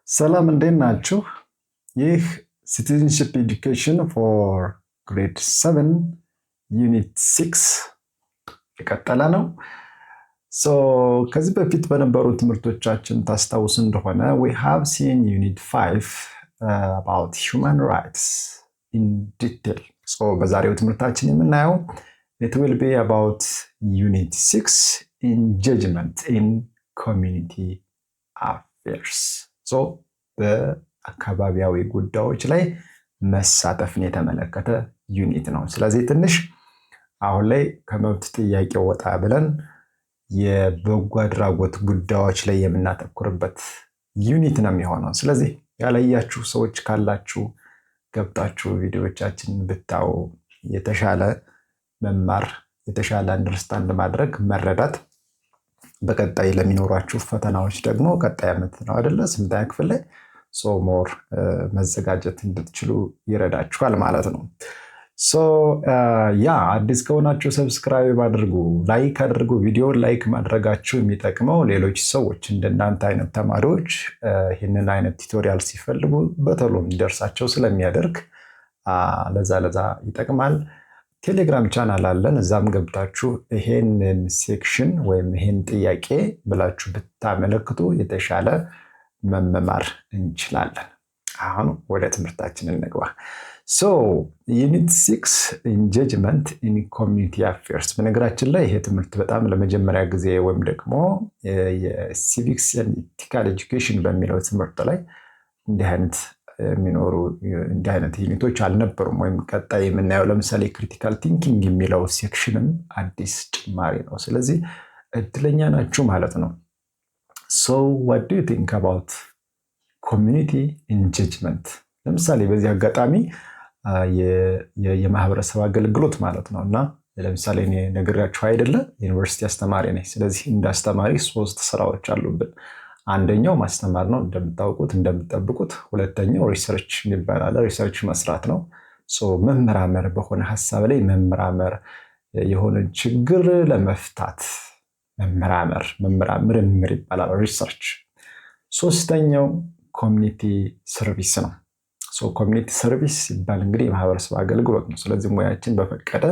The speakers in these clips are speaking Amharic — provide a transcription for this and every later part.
ሰላም እንዴት ናችሁ? ይህ ሲቲዝንሺፕ ኤዱኬሽን ፎር ግሬድ 7 ዩኒት 6 የቀጠለ ነው። ከዚህ በፊት በነበሩ ትምህርቶቻችን ታስታውስ እንደሆነ we have seen unit 5 about human rights in detail. በዛሬው ትምህርታችን የምናየው it will be about unit 6 engagement in community affairs. በአካባቢያዊ ጉዳዮች ላይ መሳተፍን የተመለከተ ዩኒት ነው። ስለዚህ ትንሽ አሁን ላይ ከመብት ጥያቄ ወጣ ብለን የበጎ አድራጎት ጉዳዮች ላይ የምናተኩርበት ዩኒት ነው የሚሆነው። ስለዚህ ያላያችሁ ሰዎች ካላችሁ ገብታችሁ ቪዲዮዎቻችንን ብታዩ የተሻለ መማር፣ የተሻለ አንደርስታንድ ማድረግ፣ መረዳት በቀጣይ ለሚኖራችሁ ፈተናዎች ደግሞ ቀጣይ ዓመት ነው አይደለ? 8ኛ ክፍል ላይ ሞር መዘጋጀት እንድትችሉ ይረዳችኋል ማለት ነው። አዲስ ከሆናችሁ ሰብስክራይብ አድርጉ፣ ላይክ አድርጉ። ቪዲዮን ላይክ ማድረጋችሁ የሚጠቅመው ሌሎች ሰዎች እንደናንተ አይነት ተማሪዎች ይህንን አይነት ቱቶሪያል ሲፈልጉ በቶሎ እንዲደርሳቸው ስለሚያደርግ ለዛ ይጠቅማል። ቴሌግራም ቻናል አለን። እዛም ገብታችሁ ይሄንን ሴክሽን ወይም ይሄን ጥያቄ ብላችሁ ብታመለክቱ የተሻለ መማር እንችላለን። አሁን ወደ ትምህርታችን እንግባ። ዩኒት 6 ኢንጌጅመንት ኢን ኮሚኒቲ አፌርስ። በነገራችን ላይ ይሄ ትምህርት በጣም ለመጀመሪያ ጊዜ ወይም ደግሞ የሲቪክስ ኤንድ ኢቲካል ኤጁኬሽን በሚለው ትምህርት ላይ እንዲህ አይነት ዩኒቶች አልነበሩም። ወይም ቀጣይ የምናየው ለምሳሌ ክሪቲካል ቲንኪንግ የሚለው ሴክሽንም አዲስ ጭማሪ ነው። ስለዚህ እድለኛ ናችሁ ማለት ነው። what do you think about community engagement? ለምሳሌ በዚህ አጋጣሚ የማህበረሰብ አገልግሎት ማለት ነው እና ለምሳሌ እኔ ነግሬያችሁ አይደለ ዩኒቨርሲቲ አስተማሪ ነኝ። ስለዚህ እንደ አስተማሪ 3 ስራዎች አሉብን። አንደኛው ማስተማር ነው እንደምታውቁት እንደምትጠብቁት። ሁለተኛው ሪሰርች ይባላል፣ ሪሰርች መስራት ነው። መመራመር፣ በሆነ ሀሳብ ላይ መመራመር፣ የሆነ ችግር ለመፍታት ምርምር ይባላል ሪሰርች። ሶስተኛው ኮሚኒቲ ሰርቪስ ነው። ኮሚኒቲ ሰርቪስ ሲባል እንግዲህ የማህበረሰብ አገልግሎት ነው። ስለዚህ ሙያችን በፈቀደ፣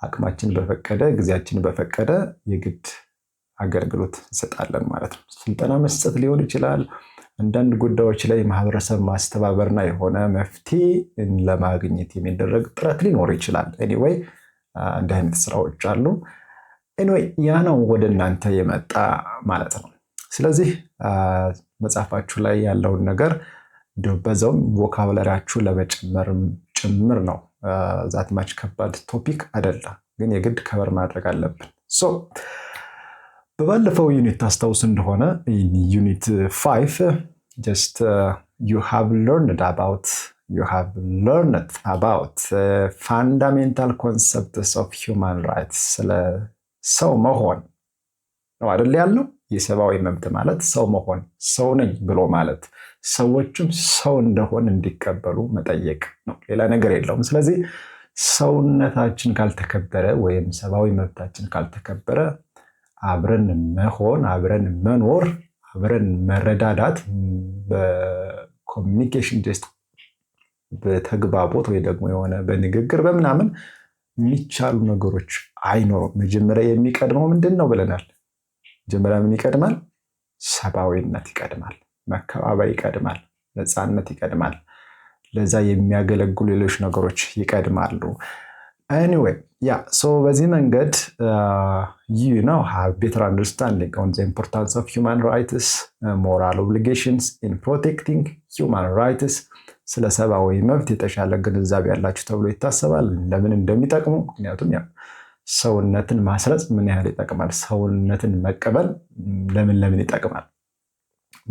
አቅማችን በፈቀደ፣ ጊዜያችን በፈቀደ የግድ አገልግሎት እንሰጣለን ማለት ነው። ስልጠና መስጠት ሊሆን ይችላል። አንዳንድ ጉዳዮች ላይ ማህበረሰብ ማስተባበርና የሆነ መፍትሄ ለማግኘት የሚደረግ ጥረት ሊኖር ይችላል። ኤኒዌይ እንዲህ አይነት ስራዎች አሉ። ኤኒዌይ ያ ነው ወደ እናንተ የመጣ ማለት ነው። ስለዚህ መጽሐፋችሁ ላይ ያለውን ነገር በዛውም ቮካብላሪያችሁ ለመጨመር ጭምር ነው። ዛት ማች ከባድ ቶፒክ አይደለም፣ ግን የግድ ከበር ማድረግ አለብን። በባለፈው ዩኒት ታስታውስ እንደሆነ ዩኒት 5 just you have learned about fundamental concepts of human rights። ስለ ሰው መሆን ነው አይደል ያልነው? የሰብአዊ መብት ማለት ሰው መሆን፣ ሰው ነኝ ብሎ ማለት፣ ሰዎችም ሰው እንደሆን እንዲቀበሉ መጠየቅ ነው። ሌላ ነገር የለውም። ስለዚህ ሰውነታችን ካልተከበረ ወይም ሰብአዊ መብታችን ካልተከበረ አብረን መሆን፣ አብረን መኖር፣ አብረን መረዳዳት በኮሚኒኬሽን ጀስት በተግባቦት ወይ ደግሞ የሆነ በንግግር በምናምን የሚቻሉ ነገሮች አይኖሩም። መጀመሪያ የሚቀድመው ምንድን ነው ብለናል? መጀመሪያ ምን ይቀድማል? ሰብአዊነት ይቀድማል፣ መከባበር ይቀድማል፣ ነፃነት ይቀድማል። ለዛ የሚያገለግሉ ሌሎች ነገሮች ይቀድማሉ። Anyway, በዚህ መንገድ you now have better understanding on the importance of human rights, moral obligations in protecting human rights. ስለ ሰብአዊ መብት የተሻለ ግንዛቤ ያላችሁ ተብሎ ይታሰባል። ለምን እንደሚጠቅሙ፣ ምክንያቱም ሰውነትን ማስረጽ ምን ያህል ይጠቅማል፣ ሰውነትን መቀበል ለምን ይጠቅማል።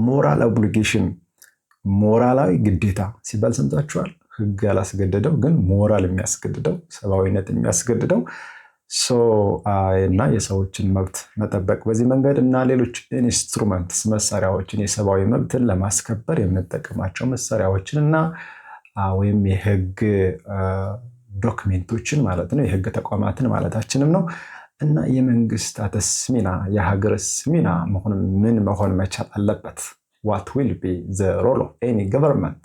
ሞራል ኦብሊጌሽን፣ ሞራላዊ ግዴታ ሲባል ሰምታችኋል። ህግ ያላስገደደው ግን ሞራል የሚያስገድደው፣ ሰብአዊነት የሚያስገድደው እና የሰዎችን መብት መጠበቅ በዚህ መንገድ እና ሌሎች ኢንስትሩመንትስ መሳሪያዎችን፣ የሰብአዊ መብትን ለማስከበር የምንጠቀማቸው መሳሪያዎችን እና ወይም የህግ ዶክሜንቶችን ማለት ነው፣ የህግ ተቋማትን ማለታችንም ነው። እና የመንግስታትስ ሚና፣ የሀገርስ ሚና ምን መሆን መቻል አለበት what will be the role of any government?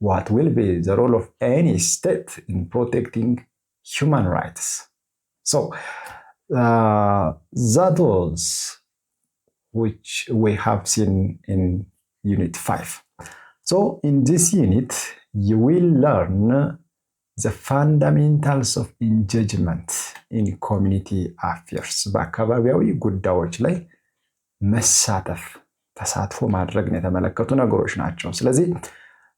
What will be the role of any state in protecting human rights? So that was which we have seen in Unit 5. So in this unit, you will learn the fundamentals of engagement in community affairs. በአካባቢያዊ ጉዳዮች ላይ መሳተፍ ተሳትፎ ማድረግን የተመለከቱ ነገሮች ናቸው። ስለዚህ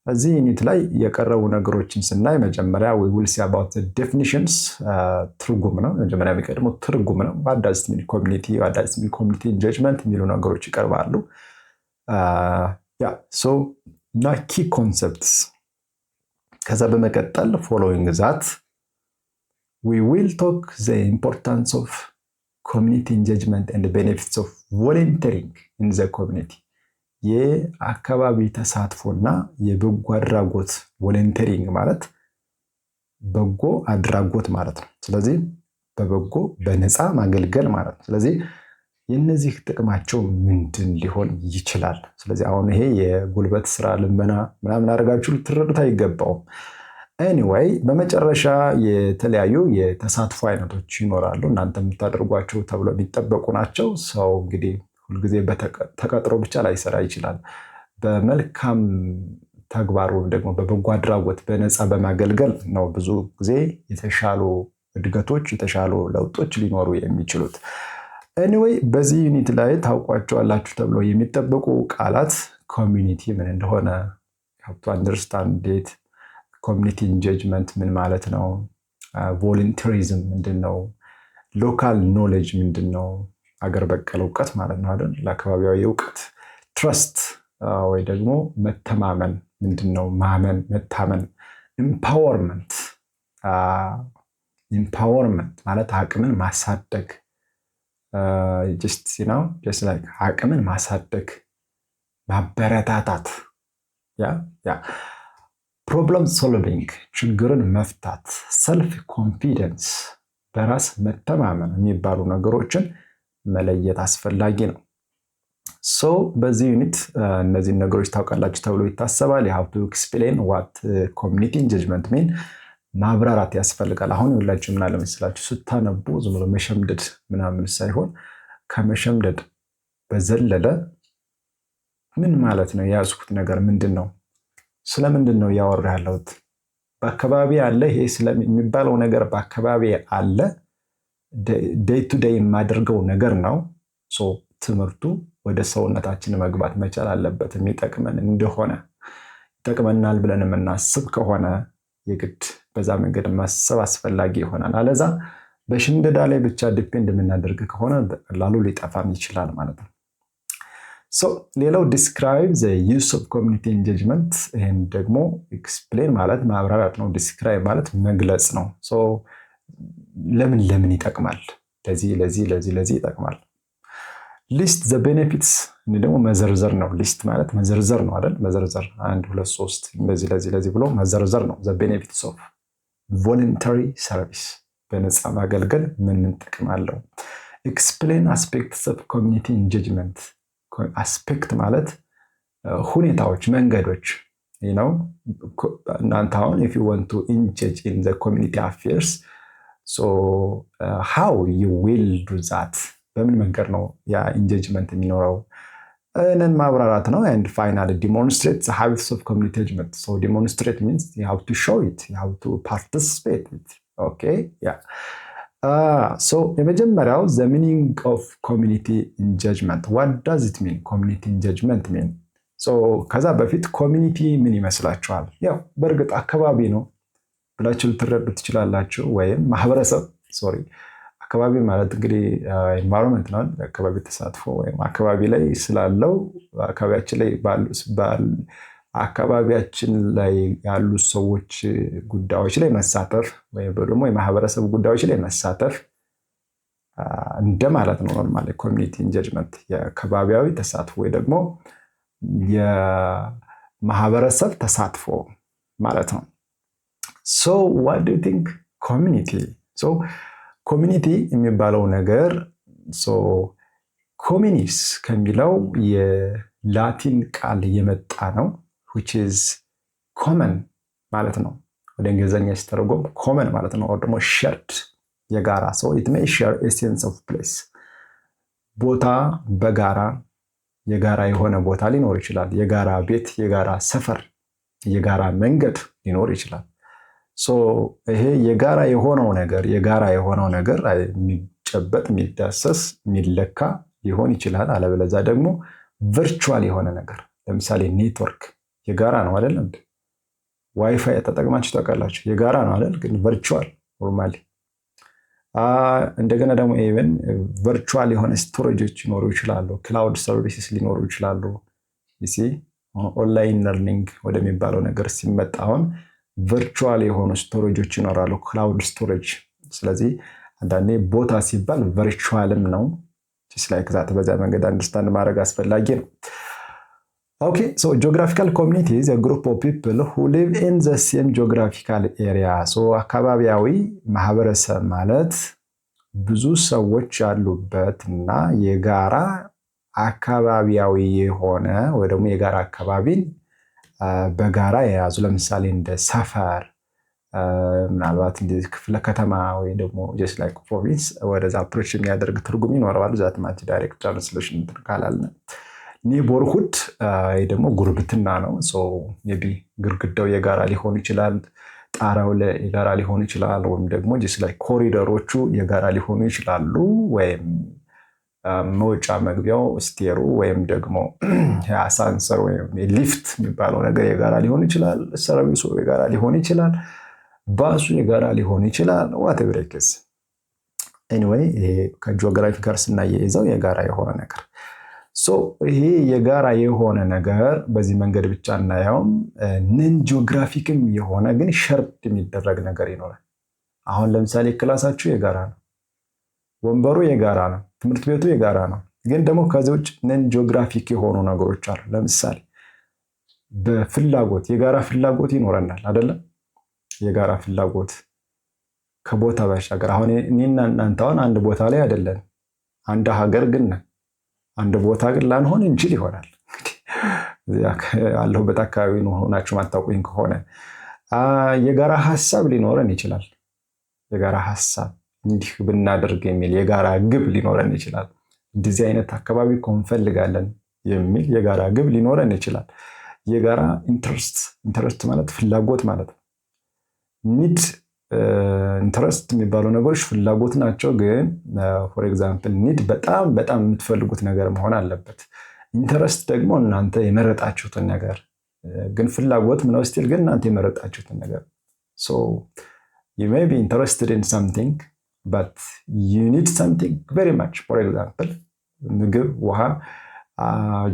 እዚህ ዩኒት ላይ የቀረቡ ነገሮችን ስናይ መጀመሪያ we will see about the definitions ትርጉም ነው። መጀመሪያ የሚቀድመው ትርጉም ነው። what does it mean community, what does it mean community engagement የሚሉ ነገሮች ይቀርባሉ። so እና key concepts ከዛ በመቀጠል following that we will talk the importance of community engagement and the benefits of volunteering in the community. የአካባቢ ተሳትፎና የበጎ አድራጎት ቮለንተሪንግ ማለት በጎ አድራጎት ማለት ነው። ስለዚህ በበጎ በነፃ ማገልገል ማለት ነው። ስለዚህ የነዚህ ጥቅማቸው ምንድን ሊሆን ይችላል? ስለዚህ አሁን ይሄ የጉልበት ስራ ልመና ምናምን አድርጋችሁ ልትረዱት አይገባውም። ኤኒዌይ በመጨረሻ የተለያዩ የተሳትፎ አይነቶች ይኖራሉ። እናንተ የምታደርጓቸው ተብሎ የሚጠበቁ ናቸው። ሰው እንግዲህ ሁልጊዜ ተቀጥሮ ብቻ ላይሰራ ይችላል። በመልካም ተግባር ወይም ደግሞ በበጎ አድራጎት በነፃ በማገልገል ነው ብዙ ጊዜ የተሻሉ እድገቶች የተሻሉ ለውጦች ሊኖሩ የሚችሉት። ኤኒዌይ በዚህ ዩኒት ላይ ታውቋቸዋላችሁ ተብሎ የሚጠበቁ ቃላት ኮሚኒቲ ምን እንደሆነ ሀብቱ አንደርስታንድ ዴት ኮሚኒቲ ኢንጌጅመንት ምን ማለት ነው? ቮለንተሪዝም ምንድነው? ሎካል ኖሌጅ ምንድነው? አገር በቀል እውቀት ማለት ነው አይደል? ለአካባቢያዊ እውቀት። ትረስት ወይ ደግሞ መተማመን ምንድነው? ማመን፣ መታመን። ኢምፓወርመንት ማለት አቅምን ማሳደግ just like አቅምን ማሳደግ ማበረታታት ፕሮብለም ሶልቪንግ ችግርን መፍታት፣ ሰልፍ ኮንፊደንስ በራስ መተማመን የሚባሉ ነገሮችን መለየት አስፈላጊ ነው። ሶ በዚህ ዩኒት እነዚህ ነገሮች ታውቃላችሁ ተብሎ ይታሰባል። you have to explain what community engagement mean ማብራራት ያስፈልጋል። አሁን ሁላችሁ ምን አለ መሰላችሁ ስታነቡ ዝም ብሎ መሸምደድ ምናምን ሳይሆን ከመሸምደድ በዘለለ ምን ማለት ነው ያዝኩት ነገር ምንድነው? ስለምንድን ነው ያወራ ያለሁት? በአካባቢ አለ ይሄ ስለሚባለው ነገር በአካባቢ አለ ዴይ ቱ ዴይ የማደርገው ነገር ነው። ሶ ትምህርቱ ወደ ሰውነታችን መግባት መቻል አለበት። የሚጠቅመን እንደሆነ ይጠቅመናል ብለን የምናስብ ከሆነ የግድ በዛ መንገድ ማሰብ አስፈላጊ ይሆናል። አለዛ በሽምደዳ ላይ ብቻ ዲፔንድ የምናደርግ ከሆነ በቀላሉ ሊጠፋም ይችላል ማለት ነው። ሶ ሌላው ዲስክራይብ ዘ ዩስ ኦፍ ኮሚኒቲ ኢንጌጅመንት፣ ይሄን ደግሞ ኤክስፕሌን ማለት ማብራራት ነው። ዲስክራይብ ማለት መግለጽ ነው። ሶ ለምን ይጠቅማል? ለዚህ ይጠቅማል። ሊስት ዘ ቤኔፊትስ ደግሞ መዘርዘር ነው። ሊስት ማለት መዘርዘር ነው አይደል? መዘርዘር 1 2 3 ለዚህ ብሎ መዘርዘር ነው። ዘ ቤኔፊትስ ኦፍ ቮለንተሪ ሰርቪስ፣ በነፃ ማገልገል ምን ጥቅም አለው? ኤክስፕሌን አስፔክትስ ኦፍ ኮሚኒቲ ኢንጌጅመንት። አስፔክት ማለት ሁኔታዎች፣ መንገዶች ነው። እናንተ አሁን if you want to engage in the community affairs, so how you will do that፣ በምን መንገድ ነው ያ ኢንጌጅመንት የሚኖረው? እነን ማብራራት ነው። and finally demonstrate the habits of community engagement. So demonstrate means you have to show it, you have to participate it. Okay, yeah. So የመጀመሪያው the meaning of community engagement. What does it mean? Community engagement mean? So ከዛ በፊት ኮሚኒቲ ምን ይመስላችኋል? ያው በእርግጥ አካባቢ ነው ብላችሁ ልትረዱ ትችላላችሁ። ወይም ማህበረሰብ አካባቢ ማለት እንግዲህ environment ነው። አካባቢ ተሳትፎ ወይም አካባቢ ላይ ስላለው አካባቢያችን ላይ ያሉ ሰዎች ጉዳዮች ላይ መሳተፍ ወይም ደግሞ የማህበረሰብ ጉዳዮች ላይ መሳተፍ እንደማለት ነው። ኖርማሊ ኮሚኒቲ ኢንጌጅመንት የአካባቢያዊ ተሳትፎ ወይ ደግሞ የማህበረሰብ ተሳትፎ ማለት ነው። So what do you think community? So ኮሚኒቲ የሚባለው ነገር ኮሚኒስ ከሚለው ላቲን ቃል የመጣ ነው which is common ማለት ነው። ወደ እንግሊዝኛ ሲተረጎም common ማለት ነው። ደግሞ shared የጋራ ሰው it may share a sense of place ቦታ በጋራ የጋራ የሆነ ቦታ ሊኖር ይችላል። የጋራ ቤት፣ የጋራ ሰፈር፣ የጋራ መንገድ ሊኖር ይችላል። ይሄ የጋራ የሆነው ነገር የሚጨበጥ የሚዳሰስ የሚለካ ሊሆን ይችላል። አለበለዚያ ደግሞ ቨርቹዋል የሆነ ነገር ለምሳሌ ኔትወርክ የጋራ ነው አይደል? ዋይፋይ ተጠቅማችሁ ታውቃላችሁ? የጋራ ነው አይደል? ግን ቨርቹዋል ኖርማሊ። እንደገና ደግሞ ኢቨን ቨርቹዋል የሆነ ስቶሬጆች ሊኖሩ ይችላሉ። ክላውድ ሰርቪስስ ሊኖሩ ይችላሉ። ኦንላይን ለርኒንግ ወደሚባለው ነገር ሲመጣ አሁን ቨርቹዋል የሆኑ ስቶሬጆች ይኖራሉ፣ ክላውድ ስቶሬጅ። ስለዚህ አንዳንዴ ቦታ ሲባል ቨርቹዋልም ነው። በዚያ መንገድ አንደርስታንድ ማድረግ አስፈላጊ ነው። ኦኬ ሶ ጂኦግራፊካል ኮሚኒቲ ኢዝ ኤ ግሩፕ ኦፍ ፒፕል ሁ ሊቭ ኢን ዘ ሴም ጂኦግራፊካል ኤሪያ። አካባቢያዊ ማህበረሰብ ማለት ብዙ ሰዎች ያሉበት እና የጋራ አካባቢያዊ የሆነ ወይ ደግሞ የጋራ አካባቢን በጋራ የያዙ ለምሳሌ እንደ ሰፈር፣ ምናልባት እንደ ክፍለ ከተማ ወይ ደግሞ ጀስት ላይክ ፕሮቪንስ ወደዛ አፕሮች የሚያደርግ ትርጉም ይኖረዋል። ዛት ማች ዳይሬክት ትራንስሌሽን ካላልን ኔቦርሁድ ደግሞ ጉርብትና ነው። ሜይ ቢ ግድግዳው የጋራ ሊሆን ይችላል፣ ጣራው የጋራ ሊሆን ይችላል፣ ወይም ደግሞ ጀስት ላይክ ኮሪደሮቹ የጋራ ሊሆኑ ይችላሉ፣ ወይም መውጫ መግቢያው ስቴሩ ወይም ደግሞ አሳንሰር ወይም ሊፍት የሚባለው ነገር የጋራ ሊሆን ይችላል። ሰርቪሱ የጋራ ሊሆን ይችላል። ባሱ የጋራ ሊሆን ይችላል። ዋትኤቨር ኢት ኢዝ ኤኒዌይ ይሄ ከጂኦግራፊ ጋር ስናያይዘው የጋራ የሆነ ነገር ይሄ የጋራ የሆነ ነገር በዚህ መንገድ ብቻ እናየውም። ነን ጂኦግራፊክም የሆነ ግን ሸርድ የሚደረግ ነገር ይኖራል። አሁን ለምሳሌ ክላሳችሁ የጋራ ነው፣ ወንበሩ የጋራ ነው፣ ትምህርት ቤቱ የጋራ ነው። ግን ደግሞ ከዚህ ውጭ ነን ጂኦግራፊክ የሆኑ ነገሮች አሉ። ለምሳሌ በፍላጎት የጋራ ፍላጎት ይኖረናል አይደለም? የጋራ ፍላጎት ከቦታ ባሻገር አሁን እኔና እናንተ አሁን አንድ ቦታ ላይ አይደለን፣ አንድ ሀገር ግን አንድ ቦታ ግን ላንሆን እንችል ይሆናል። ያለሁበት አካባቢ ነው ሆናችሁ ማታውቁኝ ከሆነ የጋራ ሀሳብ ሊኖረን ይችላል። የጋራ ሀሳብ እንዲህ ብናደርግ የሚል የጋራ ግብ ሊኖረን ይችላል። እንደዚህ አይነት አካባቢ እኮ እንፈልጋለን የሚል የጋራ ግብ ሊኖረን ይችላል። የጋራ ኢንተረስት ማለት ፍላጎት ማለት ነው። ኒድ ኢንተረስት የሚባሉ ነገሮች ፍላጎት ናቸው። ግን ፎር ኤግዛምፕል ኒድ በጣም በጣም የምትፈልጉት ነገር መሆን አለበት። ኢንተረስት ደግሞ እናንተ የመረጣችሁትን ነገር፣ ግን ፍላጎት ምነው ስቲል ግን እናንተ የመረጣችሁትን ነገር። you may be interested in something but you need something very much. for example ምግብ፣ ውሃ፣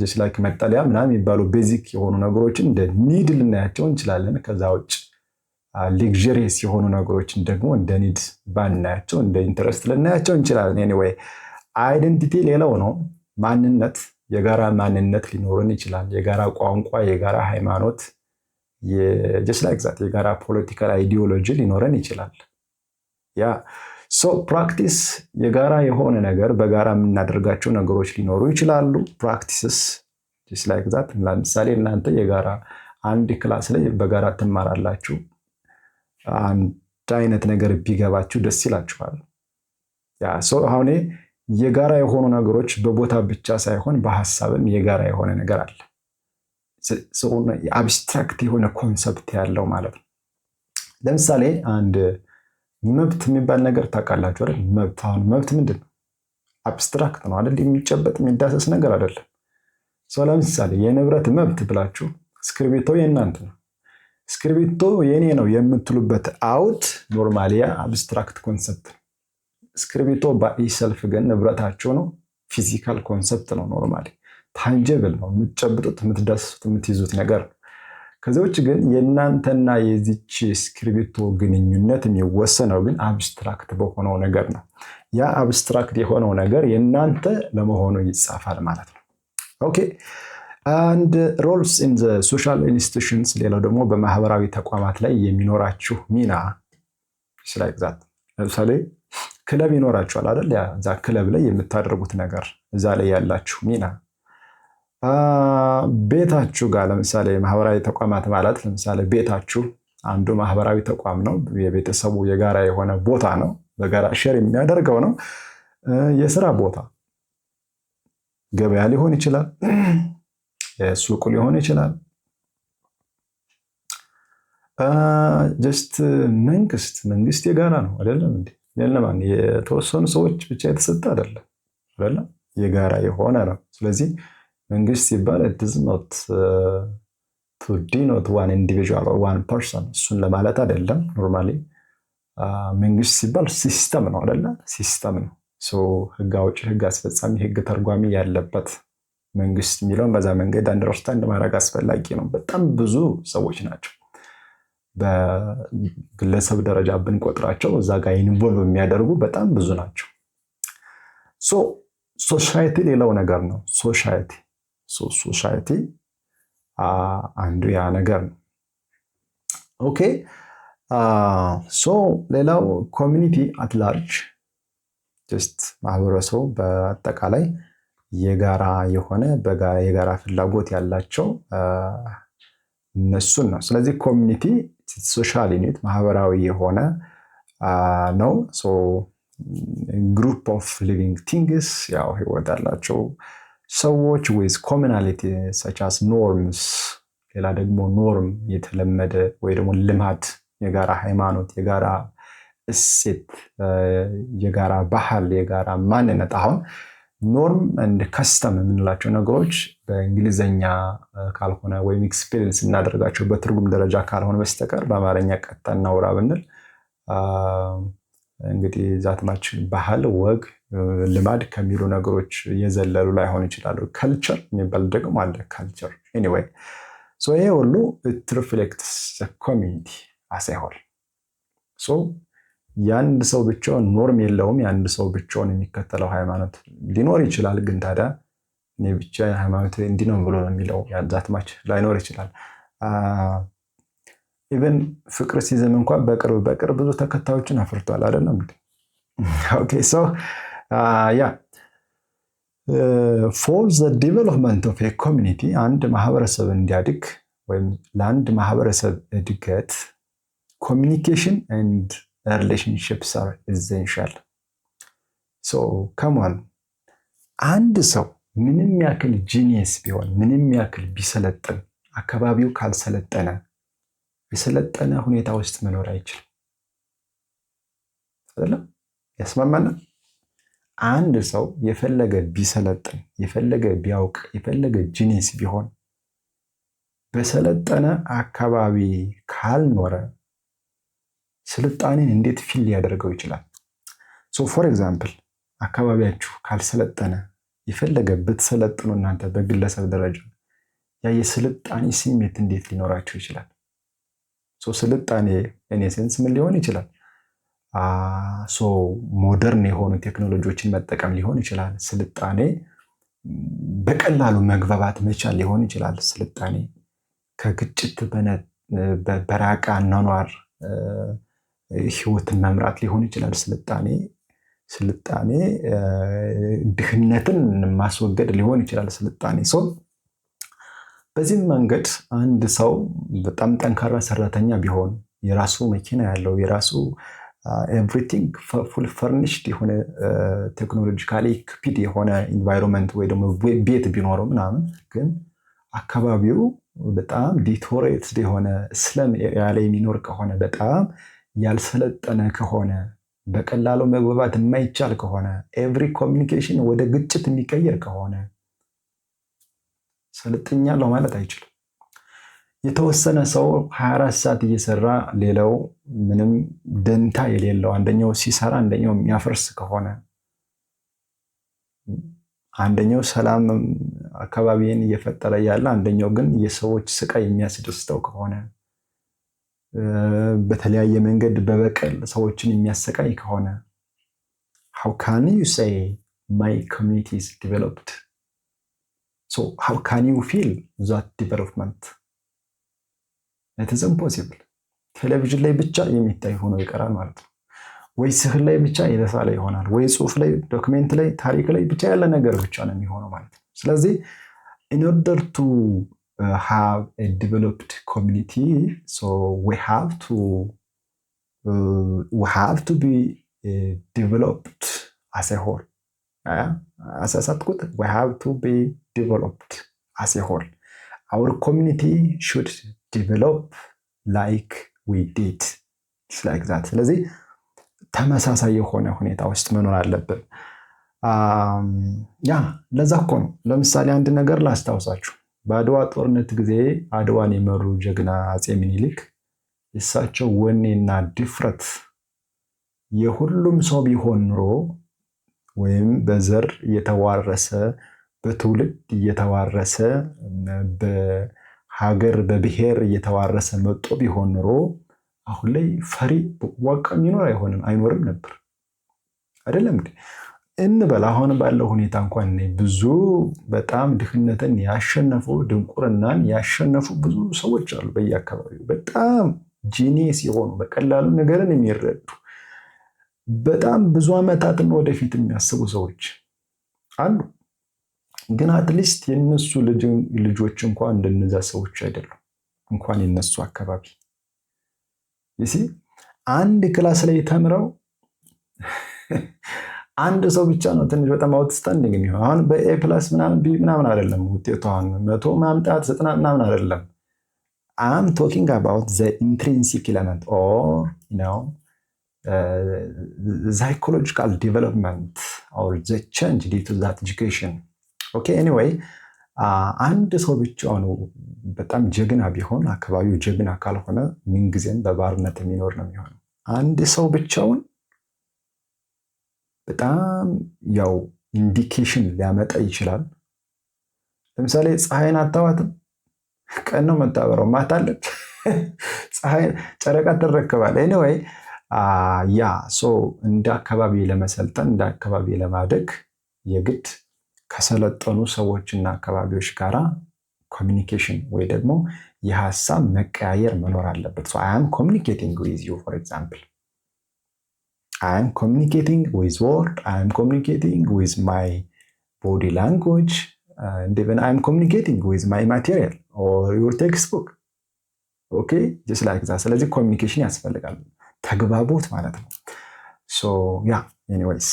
just like መጠለያ ምናምን የሚባሉ ቤዚክ የሆኑ ነገሮችን እንደ ኒድ ልናያቸው እንችላለን። ከዛ ውጭ ሌክዠሪየስ የሆኑ ነገሮችን ደግሞ እንደ ኒድ ባናያቸው እንደ ኢንተረስት ልናያቸው እንችላለን። ኤኒዌይ አይደንቲቲ ሌላው ነው። ማንነት፣ የጋራ ማንነት ሊኖረን ይችላል። የጋራ ቋንቋ፣ የጋራ ሃይማኖት፣ just like that የጋራ ፖለቲካል አይዲዮሎጂ ሊኖረን ይችላል። ፕራክቲስ የጋራ የሆነ ነገር በጋራ የምናደርጋቸው ነገሮች ሊኖሩ ይችላሉ። ፕራክቲስስ just like that ለምሳሌ እናንተ የጋራ አንድ ክላስ ላይ በጋራ ትማራላችሁ። አንድ አይነት ነገር ቢገባችሁ ደስ ይላችኋል። አሁን የጋራ የሆኑ ነገሮች በቦታ ብቻ ሳይሆን በሀሳብም የጋራ የሆነ ነገር አለ። አብስትራክት የሆነ ኮንሰፕት ያለው ማለት ነው። ለምሳሌ አንድ መብት የሚባል ነገር ታውቃላችሁ አይደል? መብት ምንድን ነው? አብስትራክት ነው አይደል? የሚጨበጥ የሚዳሰስ ነገር አይደለም። ለምሳሌ የንብረት መብት ብላችሁ እስክርቢቶ የእናንተ ነው፣ እስክርቢቶ የኔ ነው የምትሉበት አውድ ኖርማሊያ አብስትራክት ኮንሰፕት ነው። እስክርቢቶ ባይሰልፍ ግን ንብረታችሁ ነው፣ ፊዚካል ኮንሰፕት ነው። ኖርማሊ ታንጀብል ነው፣ የምትጨብጡት፣ የምትዳስሱት፣ የምትይዙት ነገር ነው። ከዚህ ውጭ ግን የእናንተና የዚች እስክርቢቶ ግንኙነት የሚወሰነው ግን አብስትራክት በሆነው ነገር ነው። ያ አብስትራክት የሆነው ነገር የእናንተ ለመሆኑ ይጻፋል ማለት ነው። ኦኬ አንድ ሮልስ ኢን ዘ ሶሻል ኢንስቲትዩሽንስ፣ ሌላው ደግሞ በማህበራዊ ተቋማት ላይ የሚኖራችሁ ሚና ስለግዛት። ለምሳሌ ክለብ ይኖራችኋል አይደል? ያ እዛ ክለብ ላይ የምታደርጉት ነገር፣ እዛ ላይ ያላችሁ ሚና ቤታችሁ ጋር ለምሳሌ ማህበራዊ ተቋማት ማለት ለምሳሌ ቤታችሁ አንዱ ማህበራዊ ተቋም ነው። የቤተሰቡ የጋራ የሆነ ቦታ ነው። በጋራ ሼር የሚያደርገው ነው። የስራ ቦታ ገበያ ሊሆን ይችላል፣ ሱቁ ሊሆን ይችላል። ጀስት መንግስት የጋራ ነው አይደለም እንዴ? ለማን የተወሰኑ ሰዎች ብቻ የተሰጠ አይደለም አይደለም፣ የጋራ የሆነ ነው። ስለዚህ መንግስት ሲባል it is not to denote one individual or one person እሱን ለማለት አይደለም። ኖርማሊ መንግስት ሲባል ሲስተም ነው አይደለ? ሲስተም ነው። ህግ አውጪ፣ ህግ አስፈጻሚ፣ ህግ ተርጓሚ ያለበት መንግስት የሚለውን በዛ መንገድ አንደርስታንድ ማድረግ አስፈላጊ ነው። በጣም ብዙ ሰዎች ናቸው በግለሰብ ደረጃ ብንቆጥራቸው እዛ ጋር ኢንቮልቭ የሚያደርጉ በጣም ብዙ ናቸው። ሶሳይቲ ሌላው ነገር ነው። ሶሳይቲ አንዱ ያ ነገር ነው። ኦኬ ሌላው ኮሚኒቲ አት ላርጅ ጀስት ማህበረሰቡ በአጠቃላይ የጋራ የሆነ የጋራ ፍላጎት ያላቸው እነሱን ነው። ስለዚህ ኮሚኒቲ ሶሻል ዩኒት ማህበራዊ የሆነ ነው። ግሩፕ ኦፍ ሊቪንግ ቲንግስ ያው ህይወት ያላቸው ሰዎች ዊዝ ኮሚናሊቲ ሰች አስ ኖርምስ። ሌላ ደግሞ ኖርም የተለመደ ወይ ደግሞ ልማድ፣ የጋራ ሃይማኖት፣ የጋራ እሴት፣ የጋራ ባህል፣ የጋራ ማንነት። አሁን ኖርም እንደ ከስተም የምንላቸው ነገሮች በእንግሊዘኛ ካልሆነ ወይም ኤክስፔሪየንስ እናደርጋቸው በትርጉም ደረጃ ካልሆነ በስተቀር በአማርኛ ቀጥታ እናውራ ብንል እንግዲህ ዛትማች ባህል፣ ወግ፣ ልማድ ከሚሉ ነገሮች የዘለሉ ላይሆን ይችላሉ። ከልቸር የሚባል ደግሞ አለ። ካልቸር ኤኒዌይ ይሄ ሁሉ ኢት ሪፍሌክትስ ኮሚኒቲ አስ ኤ ሆል። የአንድ ሰው ብቻውን ኖርም የለውም። የአንድ ሰው ብቻውን የሚከተለው ሃይማኖት ሊኖር ይችላል። ግን ታዲያ እኔ ብቻ ሃይማኖት እንዲህ ነው ብሎ የሚለው ዛትማች ላይኖር ይችላል። ኢቨን ፍቅር ሲዝም እንኳን በቅርብ ብዙ ተከታዮችን አፍርቷል አይደለም? ኦኬ ፎር ዘ ዲቨሎፕመንት ኦፍ ኤ ኮሚኒቲ አንድ ማህበረሰብ እንዲያድግ ወይም ለአንድ ማህበረሰብ እድገት ኮሚኒኬሽን ኤንድ ሪሌሽንሺፕስ አር ኤሴንሻል። ከሞን አንድ ሰው ምንም ያክል ጂኒየስ ቢሆን ምንም ያክል ቢሰለጥን አካባቢው ካልሰለጠነ የሰለጠነ ሁኔታ ውስጥ መኖር አይችልም። አይደለም? ያስማማናል። አንድ ሰው የፈለገ ቢሰለጥን የፈለገ ቢያውቅ የፈለገ ጂኒየስ ቢሆን በሰለጠነ አካባቢ ካልኖረ ስልጣኔን እንዴት ፊል ሊያደርገው ይችላል? ፎር ኤግዛምፕል አካባቢያችሁ ካልሰለጠነ የፈለገ ብትሰለጥኑ እናንተ በግለሰብ ደረጃ ያ የስልጣኔ ስሜት እንዴት ሊኖራችሁ ይችላል? ስልጣኔ ኢኔሴንስ ምን ሊሆን ይችላል? ሞደርን የሆኑ ቴክኖሎጂዎችን መጠቀም ሊሆን ይችላል። ስልጣኔ በቀላሉ መግባባት መቻል ሊሆን ይችላል። ስልጣኔ ከግጭት በራቀ አኗኗር ህይወትን መምራት ሊሆን ይችላል። ስልጣኔ ድህነትን ማስወገድ ሊሆን ይችላል። ስልጣኔ በዚህም መንገድ አንድ ሰው በጣም ጠንካራ ሰራተኛ ቢሆን የራሱ መኪና ያለው የራሱ ኤቭሪቲንግ ፉል ፈርኒሽድ የሆነ ቴክኖሎጂካሊ ኢኩፒድ የሆነ ኢንቫይሮንመንት ወይ ደግሞ ቤት ቢኖረው ምናምን ግን አካባቢው በጣም ዲቶሬትድ የሆነ ስለም ኤሪያ ላይ የሚኖር ከሆነ በጣም ያልሰለጠነ ከሆነ በቀላሉ መግባባት የማይቻል ከሆነ ኤቭሪ ኮሚኒኬሽን ወደ ግጭት የሚቀየር ከሆነ ሰልጥኛለሁ ማለት አይችልም። የተወሰነ ሰው 24 ሰዓት እየሰራ ሌላው ምንም ደንታ የሌለው አንደኛው ሲሰራ አንደኛው የሚያፈርስ ከሆነ አንደኛው ሰላም አካባቢን እየፈጠረ ያለ አንደኛው ግን የሰዎች ስቃይ የሚያስደስተው ከሆነ በተለያየ መንገድ በበቀል ሰዎችን የሚያሰቃይ ከሆነ how can you say my community is developed? How can you feel that development? It is impossible. ቴሌቪዥን ላይ ብቻ የሚታይ ሆኖ ይቀራል ማለት ነው። ወይ ስዕል ላይ ብቻ የተሳለ ይሆናል፣ ወይ ጽሑፍ ላይ፣ ዶክሜንት ላይ፣ ታሪክ ላይ ብቻ ያለ ነገር ብቻ ነው የሚሆነው ማለት ነው። ስለዚህ in order to have a developed community, so we have to be developed as a whole. We have to be developed as a whole. Our community should develop like we did. It's like that. ስለዚህ ተመሳሳይ የሆነ ሁኔታ ውስጥ መኖር አለብን። ለዛ እኮ ነው። ለምሳሌ አንድ ነገር ላስታውሳችሁ። በአድዋ ጦርነት ጊዜ አድዋን የመሩ ጀግና አፄ ምኒልክ የእሳቸው ወኔና ድፍረት የሁሉም ሰው ቢሆን ኑሮ ወይም በዘር እየተዋረሰ በትውልድ እየተዋረሰ በሀገር በብሔር እየተዋረሰ መጥቶ ቢሆን ኑሮ አሁን ላይ ፈሪ ዋቃ የሚኖር አይኖርም ነበር አይደለም እንዴ? እንበል አሁን ባለው ሁኔታ እንኳን ብዙ በጣም ድህነትን ያሸነፉ ድንቁርናን ያሸነፉ ብዙ ሰዎች አሉ በየአካባቢው። በጣም ጂኒየስ የሆኑ በቀላሉ ነገርን የሚረዱ በጣም ብዙ ዓመታትን ወደፊት የሚያስቡ ሰዎች አሉ። ግን አትሊስት የነሱ ልጆች እንኳን እንደነዛ ሰዎች አይደሉም። እንኳን የነሱ አካባቢ አንድ ክላስ ላይ ተምረው አንድ ሰው ብቻ ነው ትንሽ በጣም አውትስታንዲንግ የሚሆን። አሁን በኤ ፕላስ ምናምን ቢ ምናምን አይደለም ውጤቱ፣ አሁን 100 ማምጣት 90 ምናምን አይደለም። I'm talking about the intrinsic element or psychological development or the change due to that education. Okay, anyway, አንድ ሰው ብቻውን በጣም ጀግና ቢሆን አካባቢው ጀግና ካልሆነ ምንጊዜም በባርነት የሚኖር ነው የሚሆነው። አንድ ሰው ብቻውን በጣም ያው ኢንዲኬሽን ሊያመጣ ይችላል። ለምሳሌ ፀሐይን አታዋትም፣ ቀን ነው መታበረው፣ ማታ አለች ፀሐይ ጨረቃ ትረከባል። ኤኒዌይ እንደ አካባቢ ለመሰልጠን እንደ አካባቢ ለማደግ የግድ ከሰለጠኑ ሰዎችና አካባቢዎች ጋራ ኮሚኒኬሽን ወይ ደግሞ የሀሳብ መቀያየር መኖር አለበት። I am communicating with you, for example. I am communicating with word, I am communicating with my body language, and even I am communicating with my material or your textbook. Okay, just like that. ስለዚህ ኮሚኒኬሽን ያስፈልጋል፣ ተግባቦት ማለት ነው። anyways,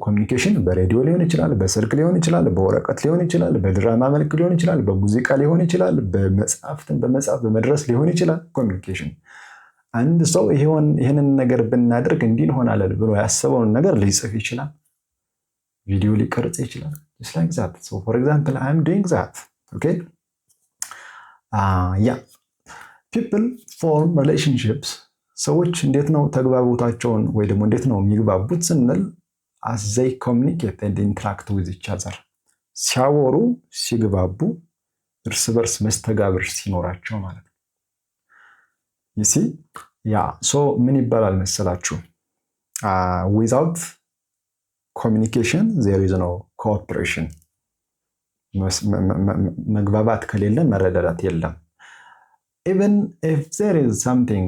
ኮሚኒኬሽን በሬዲዮ ሊሆን ይችላል፣ በስልክ ሊሆን ይችላል፣ በወረቀት ሊሆን ይችላል፣ በድራማ መልክ ሊሆን ይችላል፣ በሙዚቃ ሊሆን ይችላል፣ በመጽሐፍ በመድረስ ሊሆን ይችላል። ኮሚኒኬሽን አንድ ሰው ይሄንን ነገር ብናደርግ እንዲህ እንሆናለን ብሎ ያሰበውን ነገር ሊጽፍ ይችላል፣ ቪዲዮ ሊቀርጽ ይችላል። just like that. So for example, I am doing that. Okay, people form relationships. ሰዎች እንዴት ነው ተግባቦታቸውን ወይ ደግሞ እንዴት ነው የሚግባቡት ስንል as they communicate and interact with each other. ሲያወሩ ሲግባቡ እርስ በርስ መስተጋብር ሲኖራቸው ማለት ነው። you see, so ምን ይባላል መሰላችሁ? Without communication there is no cooperation. መግባባት ከሌለ መረዳዳት የለም። even if there is something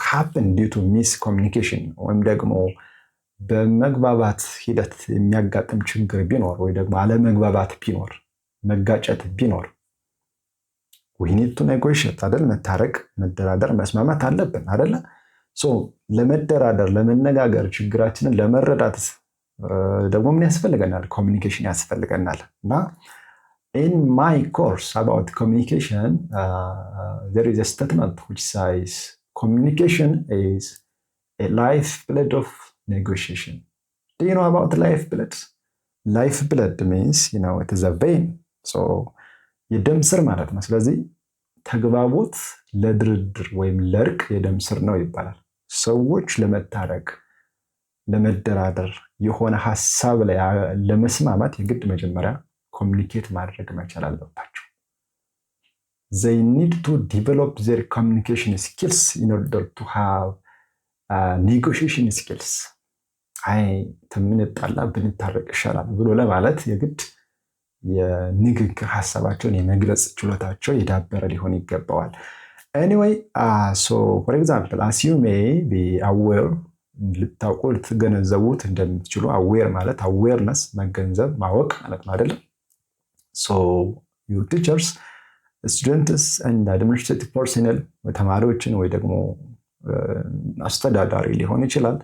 happen due to miscommunication ወይም ደግሞ በመግባባት ሂደት የሚያጋጥም ችግር ቢኖር ወይ ደግሞ አለመግባባት ቢኖር መጋጨት ቢኖር we need to negotiate አይደል? መታረቅ፣ መደራደር፣ መስማማት አለብን አይደለ? ለመደራደር ለመነጋገር ችግራችንን ለመረዳት ደግሞ ምን ያስፈልገናል? ኮሚኒኬሽን ያስፈልገናል። እና in my course about communication, there is a statement which says communication is a lifeblood of negotiation. Do you know about lifeblood? Lifeblood means, it is a vein. So የደም ስር ማለት ነው። ስለዚህ ተግባቦት ለድርድር ወይም ለእርቅ የደም ስር ነው ይባላል። ሰዎች ለመታረቅ ለመደራደር የሆነ ሀሳብ ላይ ለመስማማት የግድ መጀመሪያ ኮሚኒኬት ማድረግ መቻል አለባቸው። they need to develop their communication skills in order to have negotiation skills. ተምንጣላ ብንታረቅ ይሻላል ብሎ ለማለት የግድ የንግግር ሀሳባቸውን የመግለጽ ችሎታቸው የዳበረ ሊሆን ይገባዋል። anyway, so for example, as you may be aware, ልታውቁ ልትገነዘቡት እንደምትችሉ አዌር ማለት አዌርነስ መገንዘብ ማወቅ ማለት ነው አይደለም። ሶ ዩር ቲቸርስ ስቱደንትስ ኤንድ አድሚኒስትሬቲቭ ፐርሰናል ተማሪዎችን ወይ ደግሞ አስተዳዳሪ ሊሆን ይችላል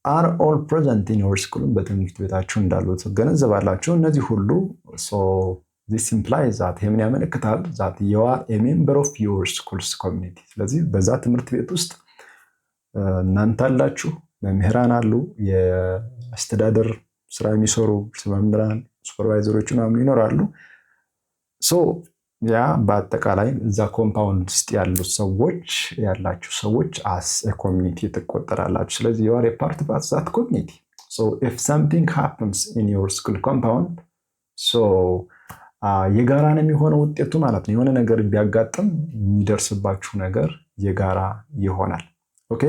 አር ኦል ፕሬዘንት ኢን ዮር ስኩል በትምህርት ቤታችሁ እንዳሉ ትገነዘባላችሁ። እነዚህ ሁሉ this implies that የምን ያመለክታል that you are a member of your school's community። ስለዚህ በዛ ትምህርት ቤት ውስጥ እናንተ አላችሁ፣ መምህራን አሉ፣ የአስተዳደር ስራ የሚሰሩ መምህራን፣ ሱፐርቫይዘሮች ምናምን ይኖራሉ። ሶ ያ በአጠቃላይ እዛ ኮምፓውንድ ውስጥ ያሉት ሰዎች ያላችሁ ሰዎች አስ ኮሚኒቲ ትቆጠራላችሁ። ስለዚህ you are a part of that community. So if something happens in your school compound, so የጋራ ነው የሚሆነው ውጤቱ ማለት ነው። የሆነ ነገር ቢያጋጥም የሚደርስባችሁ ነገር የጋራ ይሆናል። ኦኬ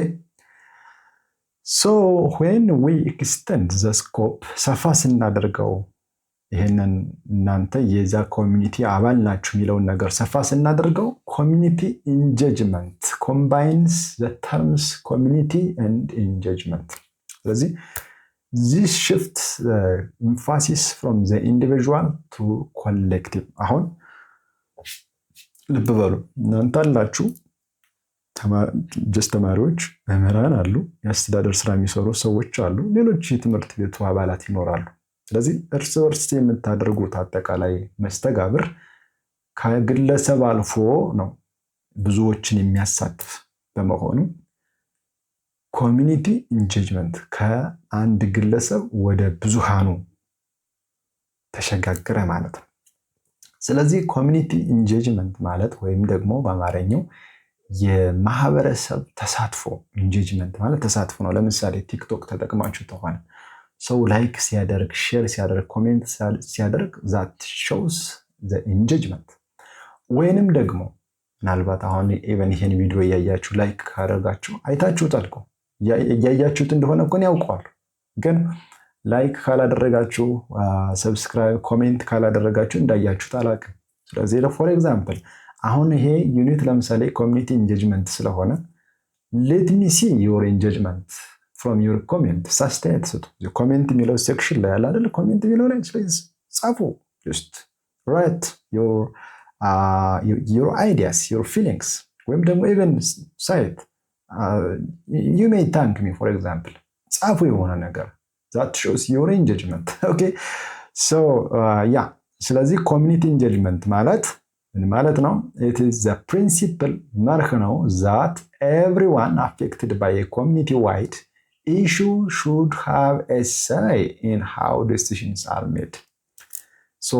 ሶ when we extend the scope ሰፋ ስናደርገው ይሄንን እናንተ የዛ ኮሚኒቲ አባል ናችሁ የሚለውን ነገር ሰፋ ስናደርገው ኮሚኒቲ ኢንጌጅመንት combines the terms community and engagement። ስለዚህ this shifts the emphasis from the individual to collective። አሁን ልብ በሉ እናንተ አላችሁ ተማሪዎች፣ መምህራን አሉ፣ የአስተዳደር ስራ የሚሰሩ ሰዎች አሉ፣ ሌሎች የትምህርት ቤቱ አባላት ይኖራሉ። ስለዚህ እርስ በርስ የምታደርጉት አጠቃላይ መስተጋብር ከግለሰብ አልፎ ነው ብዙዎችን የሚያሳትፍ በመሆኑ ኮሚኒቲ ኢንጌጅመንት ከአንድ ግለሰብ ወደ ብዙሃኑ ተሸጋገረ ማለት ነው። ስለዚህ ኮሚኒቲ ኢንጌጅመንት ማለት ወይም ደግሞ በአማርኛው የማህበረሰብ ተሳትፎ ኢንጌጅመንት ማለት ተሳትፎ ነው። ለምሳሌ ቲክቶክ ተጠቅማችሁ ተሆነ ሰው ላይክ ሲያደርግ፣ ሼር ሲያደርግ፣ ኮሜንት ሲያደርግ that shows the engagement። ወይንም ደግሞ ምናልባት አሁን ኢቨን ይሄን ቪዲዮ እያያችሁ ላይክ ካደረጋችሁ አይታችሁታል እኮ እያያችሁት እንደሆነ እኮ ያውቀዋል። ግን ላይክ ካላደረጋችሁ፣ ሰብስክራይብ፣ ኮሜንት ካላደረጋችሁ እንዳያችሁት አላውቅም። ስለዚህ ፎር ኤግዛምፕል አሁን ይሄ ዩኒት ለምሳሌ ኮሚኒቲ ኢንጌጅመንት ስለሆነ ሌት ሚ ሲ ዮር ኢንጌጅመንት ፍሮም ዮር ኮሜንት። አስተያየት ስጡ። ኮሜንት የሚለው ሴክሽን ላይ ያለ አይደል? ኮሜንት የሚለው ላይ ጻፉ። ጀስት ራይት ዮር አይዲያስ ዮር ፊሊንግስ ወይም ደግሞ ኢቨን ሳይት you may thank me for example ጻፉ የሆነ ነገር that shows your engagement። okay so yeah ስለዚህ community engagement ማለት ምን ማለት ነው? it is the principle መርህ ነው that everyone affected by a community wide issue should have a say in how decisions are made. so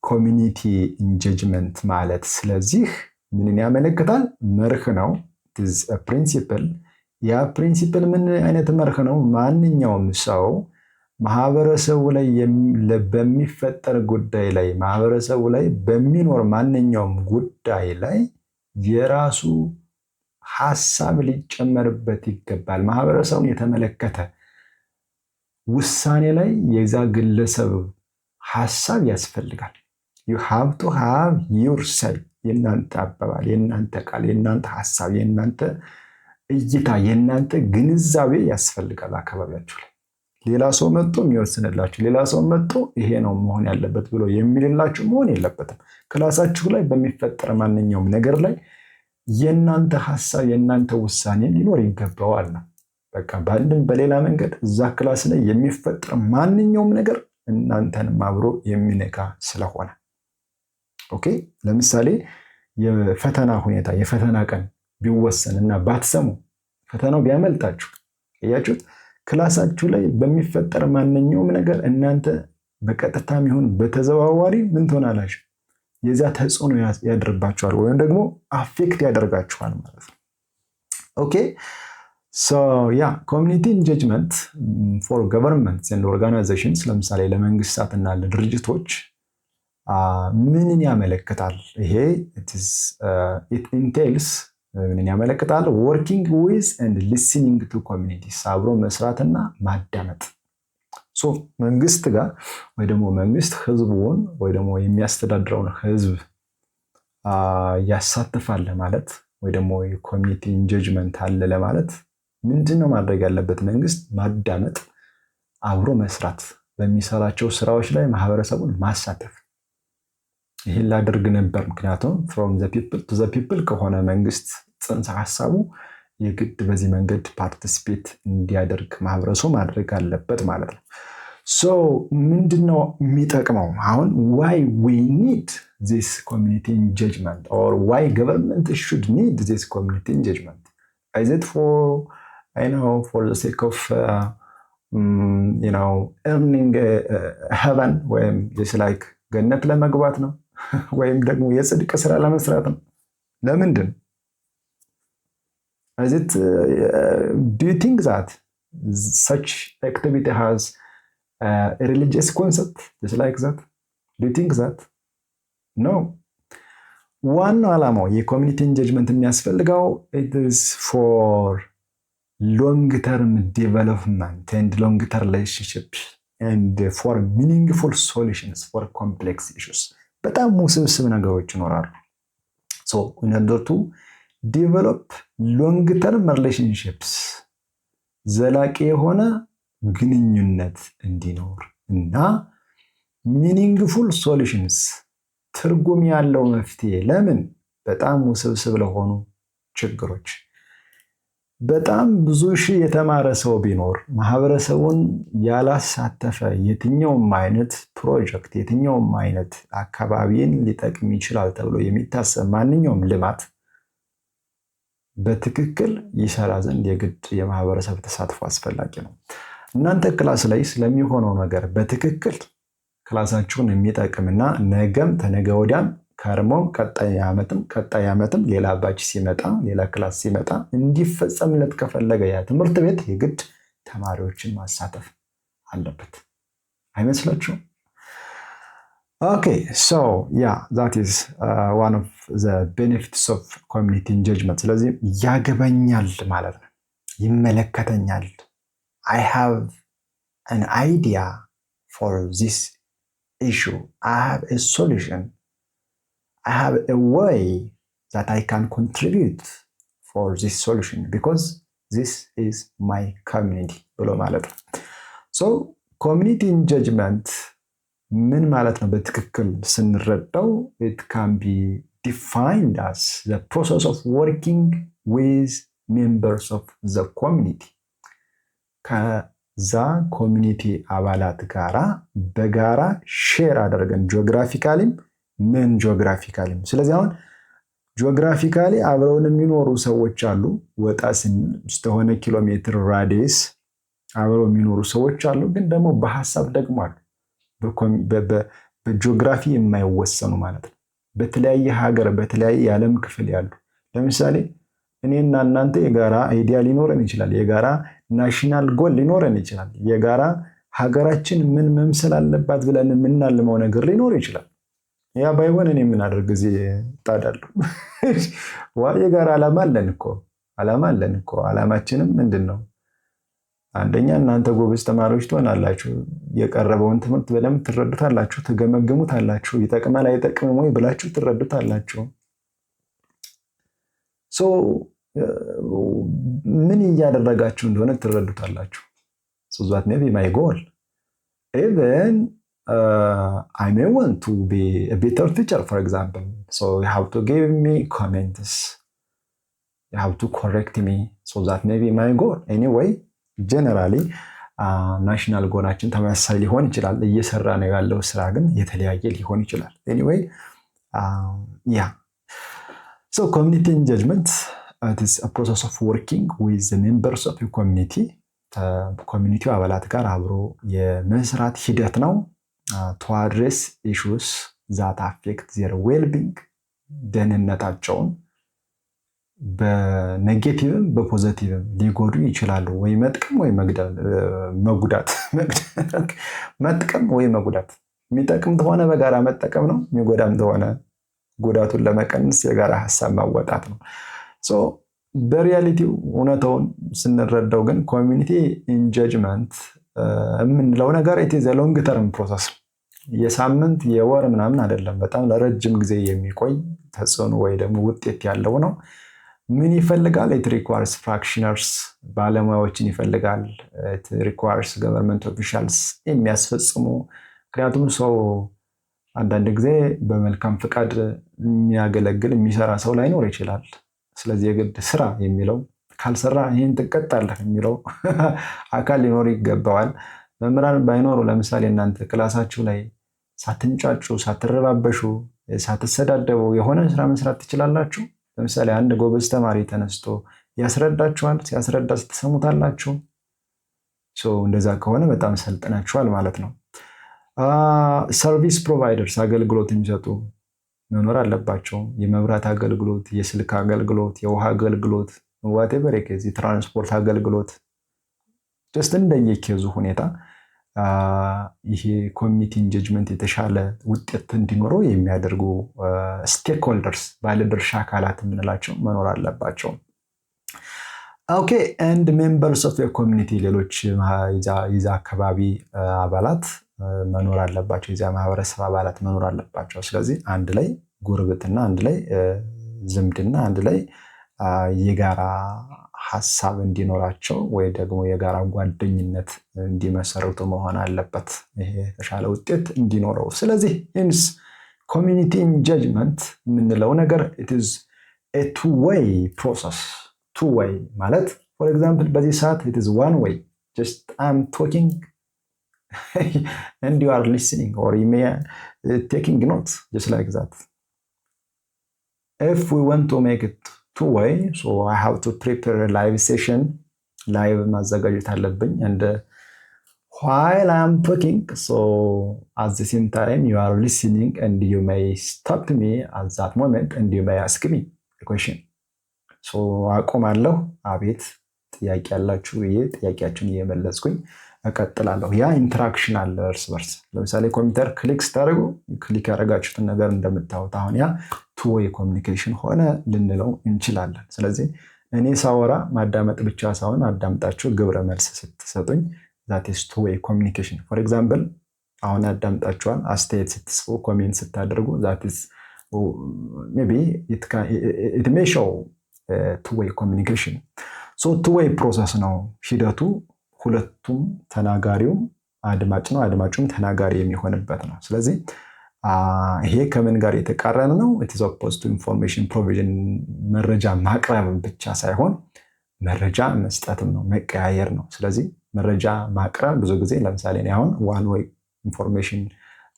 community engagement ማለት ስለዚህ ምንን ያመለክታል? መርህ ነው። it is a principle። ያ ፕሪንሲፕል ምን አይነት መርህ ነው? ማንኛውም ሰው ማህበረሰቡ ላይ በሚፈጠር ጉዳይ ላይ ማህበረሰቡ ላይ በሚኖር ማንኛውም ጉዳይ ላይ የራሱ ሐሳብ ሊጨመርበት ይገባል። ማህበረሰቡን የተመለከተ ውሳኔ ላይ የዛ ግለሰብ ሐሳብ ያስፈልጋል። you have to have your say። የእናንተ አባባል፣ የእናንተ ቃል፣ የእናንተ ሐሳብ፣ የእናንተ እይታ፣ የእናንተ ግንዛቤ ያስፈልጋል አካባቢያችሁ ላይ። ሌላ ሰው መጥቶ የሚወስንላችሁ፣ ሌላ ሰው መጥቶ ይሄ ነው መሆን ያለበት ብሎ የሚልላችሁ መሆን የለበትም። ክላሳችሁ ላይ በሚፈጠር ማንኛውም ነገር ላይ የእናንተ ሐሳብ፣ የእናንተ ውሳኔ ሊኖር ይገባዋል ነው። በቃ በአንድም በሌላ መንገድ እዛ ክላስ ላይ የሚፈጠር ማንኛውም ነገር እናንተንም አብሮ የሚነካ ስለሆነ ኦኬ። ለምሳሌ የፈተና ሁኔታ የፈተና ቀን ቢወሰን እና ባትሰሙ ፈተናው ቢያመልጣችሁ እያችሁት ክላሳችሁ ላይ በሚፈጠር ማንኛውም ነገር እናንተ በቀጥታም ይሁን በተዘዋዋሪ ምን ትሆናላችሁ? የዛ ተጽዕኖ ያድርባችኋል ወይም ደግሞ አፌክት ያደርጋችኋል ማለት ነው። ኦኬ ሶ ያ ኮሚኒቲ ኢንጌጅመንት ፎር ገቨርንመንትስ ኤንድ ኦርጋናይዜሽንስ ለምሳሌ ለመንግስታትና ለድርጅቶች ምንን ያመለክታል? ይሄ it entails ምንን ያመለክታል? working with and listening to communities አብሮ መስራትና ማዳመጥ። ሶ መንግስት ጋር ወይ ደግሞ መንግስት ህዝቡን ወይ ደግሞ የሚያስተዳድረውን ህዝብ ያሳትፋል ማለት ወይ ደግሞ የኮሚኒቲ ኢንጌጅመንት አለ ለማለት ምንድነው ማድረግ ያለበት? መንግስት ማዳመጥ፣ አብሮ መስራት፣ በሚሰራቸው ስራዎች ላይ ማህበረሰቡን ማሳተፍ። ይህን ላደርግ ነበር። ምክንያቱም ፍሮም ዘ ፒፕል ቱ ዘ ፒፕል ከሆነ መንግስት ጽንሰ ሀሳቡ የግድ በዚህ መንገድ ፓርቲሲፔት እንዲያደርግ ማህበረሰቡ ማድረግ አለበት ማለት ነው። ሶ ምንድነው የሚጠቅመው? አሁን ዋይ ዊ ኒድ ዚስ ኮሚኒቲ ኢንጌጅመንት ኦር ዋይ ገቨርንመንት ሹድ ኒድ ዚስ ኮሚኒቲ ኢንጌጅመንት ኢዝ ኢት ፎር ዘ ሴክ ኦፍ ኤርኒንግ ሄቨን ወይም ጀስት ላይክ ገነት ለመግባት ነው ወይም ደግሞ የጽድቅ ስራ ለመስራት ነው? ለምንድን? do you think that such activity has a religious concept just like that? Do you think that? No. ዋናው ዓላማው የኮሚኒቲ ኢንጌጅመንት የሚያስፈልገው it is for long term development and long term relationships and for meaningful solutions for complex issues. በጣም ውስብስብ ነገሮች ይኖራሉ። so in order to develop long term relationships ዘላቂ የሆነ ግንኙነት እንዲኖር እና meaningful solutions ትርጉም ያለው መፍትሄ። ለምን? በጣም ውስብስብ ለሆኑ ችግሮች። በጣም ብዙ ሺህ የተማረ ሰው ቢኖር ማህበረሰቡን ያላሳተፈ የትኛውም አይነት ፕሮጀክት፣ የትኛውም አይነት አካባቢን ሊጠቅም ይችላል ተብሎ የሚታሰብ ማንኛውም ልማት በትክክል ይሰራ ዘንድ የግድ የማህበረሰብ ተሳትፎ አስፈላጊ ነው። እናንተ ክላስ ላይ ስለሚሆነው ነገር በትክክል ክላሳችሁን የሚጠቅምና ነገም ተነገ ወዲያም ከርሞም ቀጣይ ዓመትም ሌላ ባች ሲመጣ ሌላ ክላስ ሲመጣ እንዲፈጸምለት ከፈለገ ያ ትምህርት ቤት የግድ ተማሪዎችን ማሳተፍ አለበት። አይመስላችሁም? Okay, so yeah, that is one of the benefits of community engagement. ስለዚህ ያገባኛል ማለት ነው። ይመለከተኛል። I have an idea for this issue. I have a solution. I have a way that I can contribute for this solution because this is my community ብሎ ማለት ነው። So community engagement ምን ማለት ነው? በትክክል ስንረዳው it can be defined as the process of working with members of the community. ከዛ ኮሚኒቲ አባላት ጋራ በጋራ ሼር አድርገን ጂኦግራፊካሊም ስለዚህ አሁን ጂኦግራፊካሊ አብረውን የሚኖሩ ሰዎች አሉ። ወጣ ስንል እስከሆነ ኪሎ ሜትር ራዲየስ አብረው የሚኖሩ ሰዎች አሉ። ግን ደግሞ በሐሳብ ደግሞ አሉ። በጂኦግራፊ የማይወሰኑ ማለት ነው። በተለያየ ሀገር በተለያየ የዓለም ክፍል ያሉ። ለምሳሌ እኔና እናንተ የጋራ አይዲያ ሊኖረን ይችላል። የጋራ ናሽናል ጎል ሊኖረን ይችላል። የጋራ ሀገራችን ምን መምሰል አለባት ብለን የምናልመው ነገር ሊኖር ይችላል። ያ ባይሆን እኔ ምን አደርግ እዚህ እጣዳለሁ? የጋራ ዓላማ አለን እኮ። ዓላማችንም ምንድን ነው? አንደኛ እናንተ ጎበዝ ተማሪዎች ትሆናላችሁ። የቀረበውን ትምህርት በደንብ ትረዱታላችሁ፣ ትገመግሙታላችሁ። ይጠቅማል አይጠቅምም ወይ ብላችሁ ትረዱታላችሁ። ሶ ምን እያደረጋችሁ እንደሆነ ትረዱታላችሁ። so that may be my goal. Even I may want to be a better teacher, for example. So you have to give me comments. You have to correct me. So that may be my goal. Anyway, generally ናሽናል ጎላችን ተመሳሳይ ሊሆን ይችላል። እየሰራ ነው ያለው ስራ ግን የተለያየ ሊሆን ይችላል። Anyway, so community engagement it is a process of working with the members of a community. ኮሚኒቲው አባላት ጋር አብሮ የመስራት ሂደት ነው። to address issues that affect their well-being ደህንነታቸውን በኔጌቲቭም በፖዚቲቭም ሊጎዱ ይችላሉ። ወይ መጥቀም ወይ መጉዳት። መጥቀም ወይ መጉዳት። የሚጠቅም ከሆነ በጋራ መጠቀም ነው። የሚጎዳም ከሆነ ጉዳቱን ለመቀነስ የጋራ ሐሳብ ማወጣት ነው። ሶ በሪያሊቲው እውነታውን ስንረዳው ግን ኮሚኒቲ ኢንጌጅመንት የምንለው ነገር it is a long term process። የሳምንት የወር ምናምን አይደለም። በጣም ለረጅም ጊዜ የሚቆይ ተጽዕኖ ወይ ደግሞ ውጤት ያለው ነው። ምን ይፈልጋል? it requires practitioners ባለሙያዎችን ይፈልጋል። it requires government officials የሚያስፈጽሙ። ምክንያቱም ሰው አንዳንድ ጊዜ በመልካም ፍቃድ የሚያገለግል የሚሰራ ሰው ላይኖር ይችላል። ስለዚህ የግድ ስራ የሚለው ካልሰራ ይህን ትቀጣለህ የሚለው አካል ሊኖር ይገባዋል። መምህራን ባይኖሩ ለምሳሌ እናንተ ክላሳችሁ ላይ ሳትንጫጩ፣ ሳትረባበሹ፣ ሳትሰዳደቡ የሆነ ስራ መስራት ትችላላችሁ? ለምሳሌ አንድ ጎበዝ ተማሪ ተነስቶ ያስረዳችኋል። ሲያስረዳ ስትሰሙታላችሁ። እንደዛ ከሆነ በጣም ሰልጥናችኋል ማለት ነው። ሰርቪስ ፕሮቫይደርስ አገልግሎት የሚሰጡ መኖር አለባቸው። የመብራት አገልግሎት፣ የስልክ አገልግሎት፣ የውሃ አገልግሎት፣ ዋቴቨር የኬዝ የትራንስፖርት አገልግሎት ጀስት እንደየኬዙ ሁኔታ ይሄ ኮሚኒቲ ኢንጌጅመንት የተሻለ ውጤት እንዲኖረው የሚያደርጉ ስቴክሆልደርስ ባለድርሻ አካላት የምንላቸው መኖር አለባቸው። ኦኬ ኤንድ ሜምበርስ ኦፍ ኮሚኒቲ ሌሎች የዛ አካባቢ አባላት መኖር አለባቸው። የዚያ ማህበረሰብ አባላት መኖር አለባቸው። ስለዚህ አንድ ላይ ጉርብትና፣ አንድ ላይ ዝምድና፣ አንድ ላይ የጋራ ሀሳብ እንዲኖራቸው ወይ ደግሞ የጋራ ጓደኝነት እንዲመሰርቱ መሆን አለበት፣ ይሄ የተሻለ ውጤት እንዲኖረው። ስለዚህ ኢንስ ኮሚኒቲ ኢንጌጅመንት የምንለው ነገር ኢት ኢዝ ኤ ቱ ዌይ ፕሮሰስ። ቱ ዌይ ማለት ፎር ኤግዛምፕል በዚህ ሰዓት ኢት ኢዝ ዋን ዌይ ጀስት አም ቶኪንግ and you are listening or you may taking notes just like that. If we want to make it two-way, so I have to prepare a live session, live ማዘጋጀት አለብኝ, and while I am talking, so at the same time you are listening and you may stop me at that moment and you may ask me a question. So አቆማለሁ፣ አቤት ጥያቄ ያላችሁ ብዬ ጥያቄያችሁን እየመለስኩኝ እቀጥላለሁ። ያ ኢንተራክሽን አለ እርስ በርስ። ለምሳሌ ኮምፒውተር ክሊክ ስታደርጉ ክሊክ ያደረጋችሁትን ነገር እንደምታዩት አሁን ያ ቱ ዌይ ኮሚኒኬሽን ሆነ ልንለው እንችላለን። ስለዚህ እኔ ሳወራ ማዳመጥ ብቻ ሳይሆን አዳምጣችሁ ግብረ መልስ ስትሰጡኝ that is two way communication. for example አሁን አዳምጣችኋል፣ አስተያየት ስትጽፉ፣ ኮሜንት ስታደርጉ that is maybe it may show two way communication. so two way process ነው ሂደቱ። ሁለቱም ተናጋሪውም አድማጭ ነው፣ አድማጩም ተናጋሪ የሚሆንበት ነው። ስለዚህ ይሄ ከምን ጋር የተቃረነ ነው? it is opposed to information provision። መረጃ ማቅረብ ብቻ ሳይሆን መረጃ መስጠትም ነው፣ መቀያየር ነው። ስለዚህ መረጃ ማቅረብ ብዙ ጊዜ ለምሳሌ አሁን ዋን ዌይ ኢንፎርሜሽን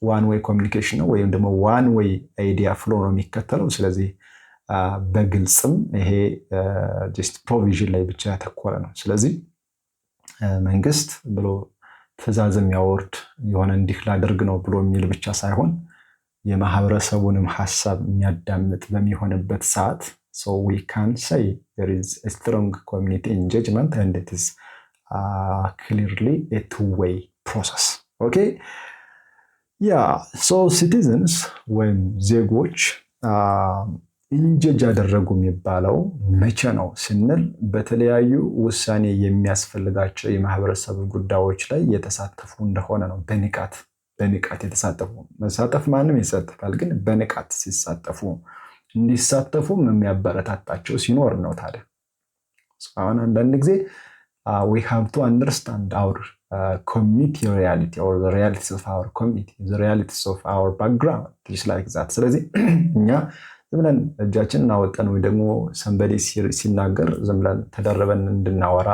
ዋን ዌይ ኮሚኒኬሽን ነው ወይም ደግሞ ዋን ዌይ አይዲያ ፍሎ ነው የሚከተለው። ስለዚህ በግልጽም ይሄ ጀስት ፕሮቪዥን ላይ ብቻ ያተኮረ ነው። ስለዚህ መንግስት ብሎ ትዕዛዝ የሚያወርድ የሆነ እንዲህ ላደርግ ነው ብሎ የሚል ብቻ ሳይሆን የማህበረሰቡንም ሀሳብ የሚያዳምጥ በሚሆንበት ሰዓት so we can say there is a strong community engagement and it is clearly a two-way process. okay yeah so citizens when ዜጎች ኢንጌጅ ያደረጉ የሚባለው መቼ ነው ስንል በተለያዩ ውሳኔ የሚያስፈልጋቸው የማህበረሰብ ጉዳዮች ላይ የተሳተፉ እንደሆነ ነው። በንቃት የተሳተፉ። መሳተፍ ማንም ይሳተፋል፣ ግን በንቃት ሲሳተፉ እንዲሳተፉ የሚያበረታታቸው ሲኖር ነው። ታዲያ አሁን አንዳንድ ጊዜ we have to understand our community reality or the realities of our community, the realities of our background, just like that. ስለዚህ እኛ ዝምብለን እጃችንን አወጣን ወይ ደግሞ ሰንበዲ ሲናገር ዝምብለን ተደረበን እንድናወራ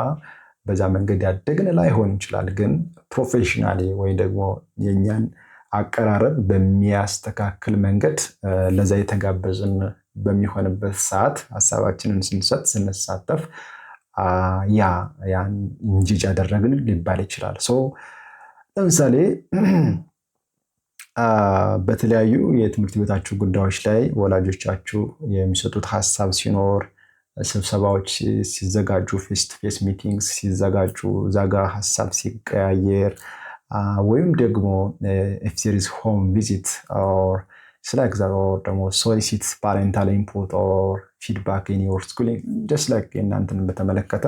በዛ መንገድ ያደግን ላይሆን ይችላል። ግን ፕሮፌሽናሊ ወይ ደግሞ የኛን አቀራረብ በሚያስተካክል መንገድ ለዛ የተጋበዝን በሚሆንበት ሰዓት ሐሳባችንን ስንሳተፍ ያን እንጂጅ ያደረግን ሊባል ይችላል። ለምሳሌ በተለያዩ የትምህርት ቤታችሁ ጉዳዮች ላይ ወላጆቻችሁ የሚሰጡት ሐሳብ ሲኖር፣ ስብሰባዎች ሲዘጋጁ፣ ፌስ ቱ ፌስ ሚቲንግስ ሲዘጋጁ፣ ዛጋ ሐሳብ ሲቀያየር ወይም ደግሞ if there is home visit or like that or ደግሞ solicit parental input or feedback in your schooling just like እናንተን በተመለከተ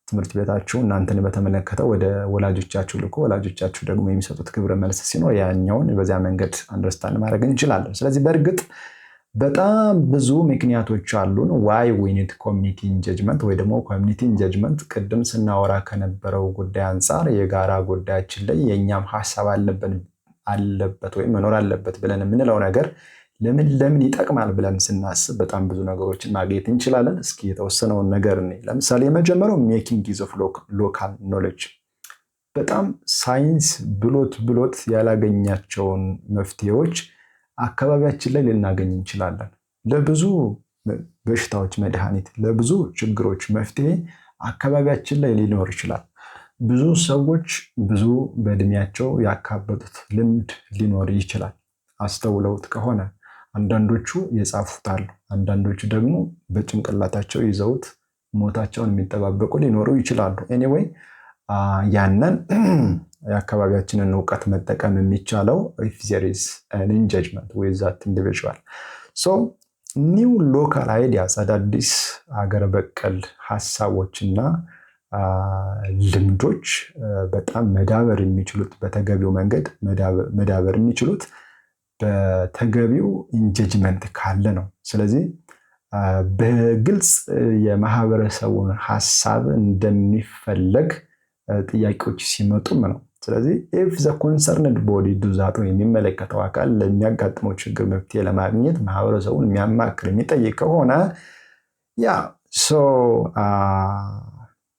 ትምህርት ቤታችሁ እናንተን በተመለከተ ወደ ወላጆቻችሁ ልኮ ወላጆቻችሁ ደግሞ የሚሰጡት ግብረ መልስ ሲኖር ያኛውን በዚያ መንገድ አንደርስታንድ ማድረግ እንችላለን። ስለዚህ በእርግጥ በጣም ብዙ ምክንያቶች አሉን ዋይ ዊ ኒድ ኮሚኒቲ ኢንጌጅመንት ወይ ደግሞ ኮሚኒቲ ኢንጌጅመንት። ቅድም ስናወራ ከነበረው ጉዳይ አንጻር የጋራ ጉዳያችን ላይ የእኛም ሀሳብ አለበት ወይም መኖር አለበት ብለን የምንለው ነገር ለምን ይጠቅማል ብለን ስናስብ በጣም ብዙ ነገሮችን ማግኘት እንችላለን። እስኪ የተወሰነውን ነገር እኔ ለምሳሌ የመጀመሪያው ሜኪንግ ዩዝ ኦፍ ሎካል ኖሌጅ። በጣም ሳይንስ ብሎት ያላገኛቸውን መፍትሄዎች አካባቢያችን ላይ ልናገኝ እንችላለን። ለብዙ በሽታዎች መድኃኒት፣ ለብዙ ችግሮች መፍትሄ አካባቢያችን ላይ ሊኖር ይችላል። ብዙ ሰዎች ብዙ በእድሜያቸው ያካበቱት ልምድ ሊኖር ይችላል። አስተውለውት ከሆነ አንዳንዶቹ የጻፉታል፣ አንዳንዶቹ ደግሞ በጭንቅላታቸው ይዘውት ሞታቸውን የሚጠባበቁ ሊኖሩ ይችላሉ። ኤኒዌይ ያንን የአካባቢያችንን እውቀት መጠቀም የሚቻለው if there is an engagement with that individual. So ኒው ሎካል አይዲያስ፣ አዳዲስ ሀገር በቀል ሀሳቦችና ልምዶች በጣም መዳበር የሚችሉት በተገቢው መንገድ መዳበር የሚችሉት በተገቢው ኢንጌጅመንት ካለ ነው። ስለዚህ በግልጽ የማህበረሰቡን ሀሳብ እንደሚፈለግ ጥያቄዎች ሲመጡም ነው። ስለዚህ ኢፍ ዘ ኮንሰርንድ ቦዲ ዱዛት የሚመለከተው አካል ለሚያጋጥመው ችግር መፍትሄ ለማግኘት ማህበረሰቡን የሚያማክር የሚጠይቅ ከሆነ ያ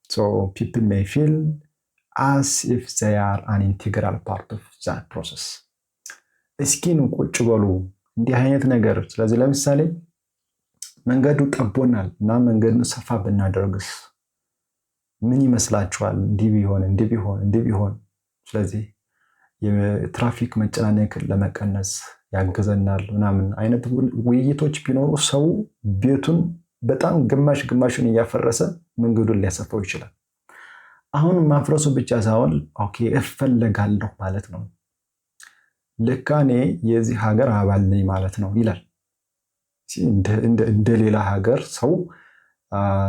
so people may feel as if they are an integral part of that process. እስኪን ቁጭ በሉ እንዲህ አይነት ነገር። ስለዚህ ለምሳሌ መንገዱ ጠቦናል እና መንገዱን ሰፋ ብናደርግስ ምን ይመስላችኋል? እንዲህ ቢሆን ስለዚህ የትራፊክ መጨናነቅን ለመቀነስ ያግዘናል ምናምን አይነት ውይይቶች ቢኖሩ ሰው ቤቱን በጣም ግማሹን እያፈረሰ መንገዱን ሊያሰፋው ይችላል። አሁን ማፍረሱ ብቻ ሳይሆን ኦኬ እፈለጋለሁ ማለት ነው፣ ልክ እኔ የዚህ ሀገር አባል ነኝ ማለት ነው ይላል። እንደ ሌላ ሀገር ሰው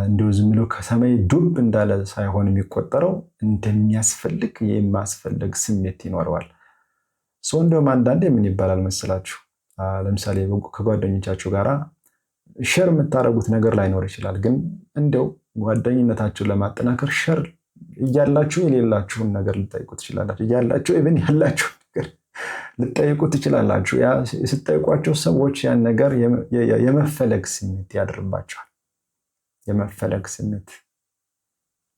እንደው ዝም ብሎ ከሰማይ ዱብ እንዳለ ሳይሆን የሚቆጠረው እንደሚያስፈልግ የማስፈልግ ስሜት ይኖረዋል። ሰው እንደውም አንዳንዴ ምን ይባላል መሰላችሁ? ለምሳሌ ከጓደኞቻችሁ ጋራ ሸር የምታደርጉት ነገር ላይኖር ይችላል። ግን እንደው ጓደኝነታችሁን ለማጠናከር ሸር እያላችሁ የሌላችሁን ነገር ልጠይቁ ትችላላችሁ። እያላችሁ ኢቭን ያላችሁን ነገር ልጠይቁ ትችላላችሁ። ያ ስትጠይቋቸው ሰዎች ያን ነገር የመፈለግ ስሜት ያድርባቸዋል። የመፈለግ ስሜት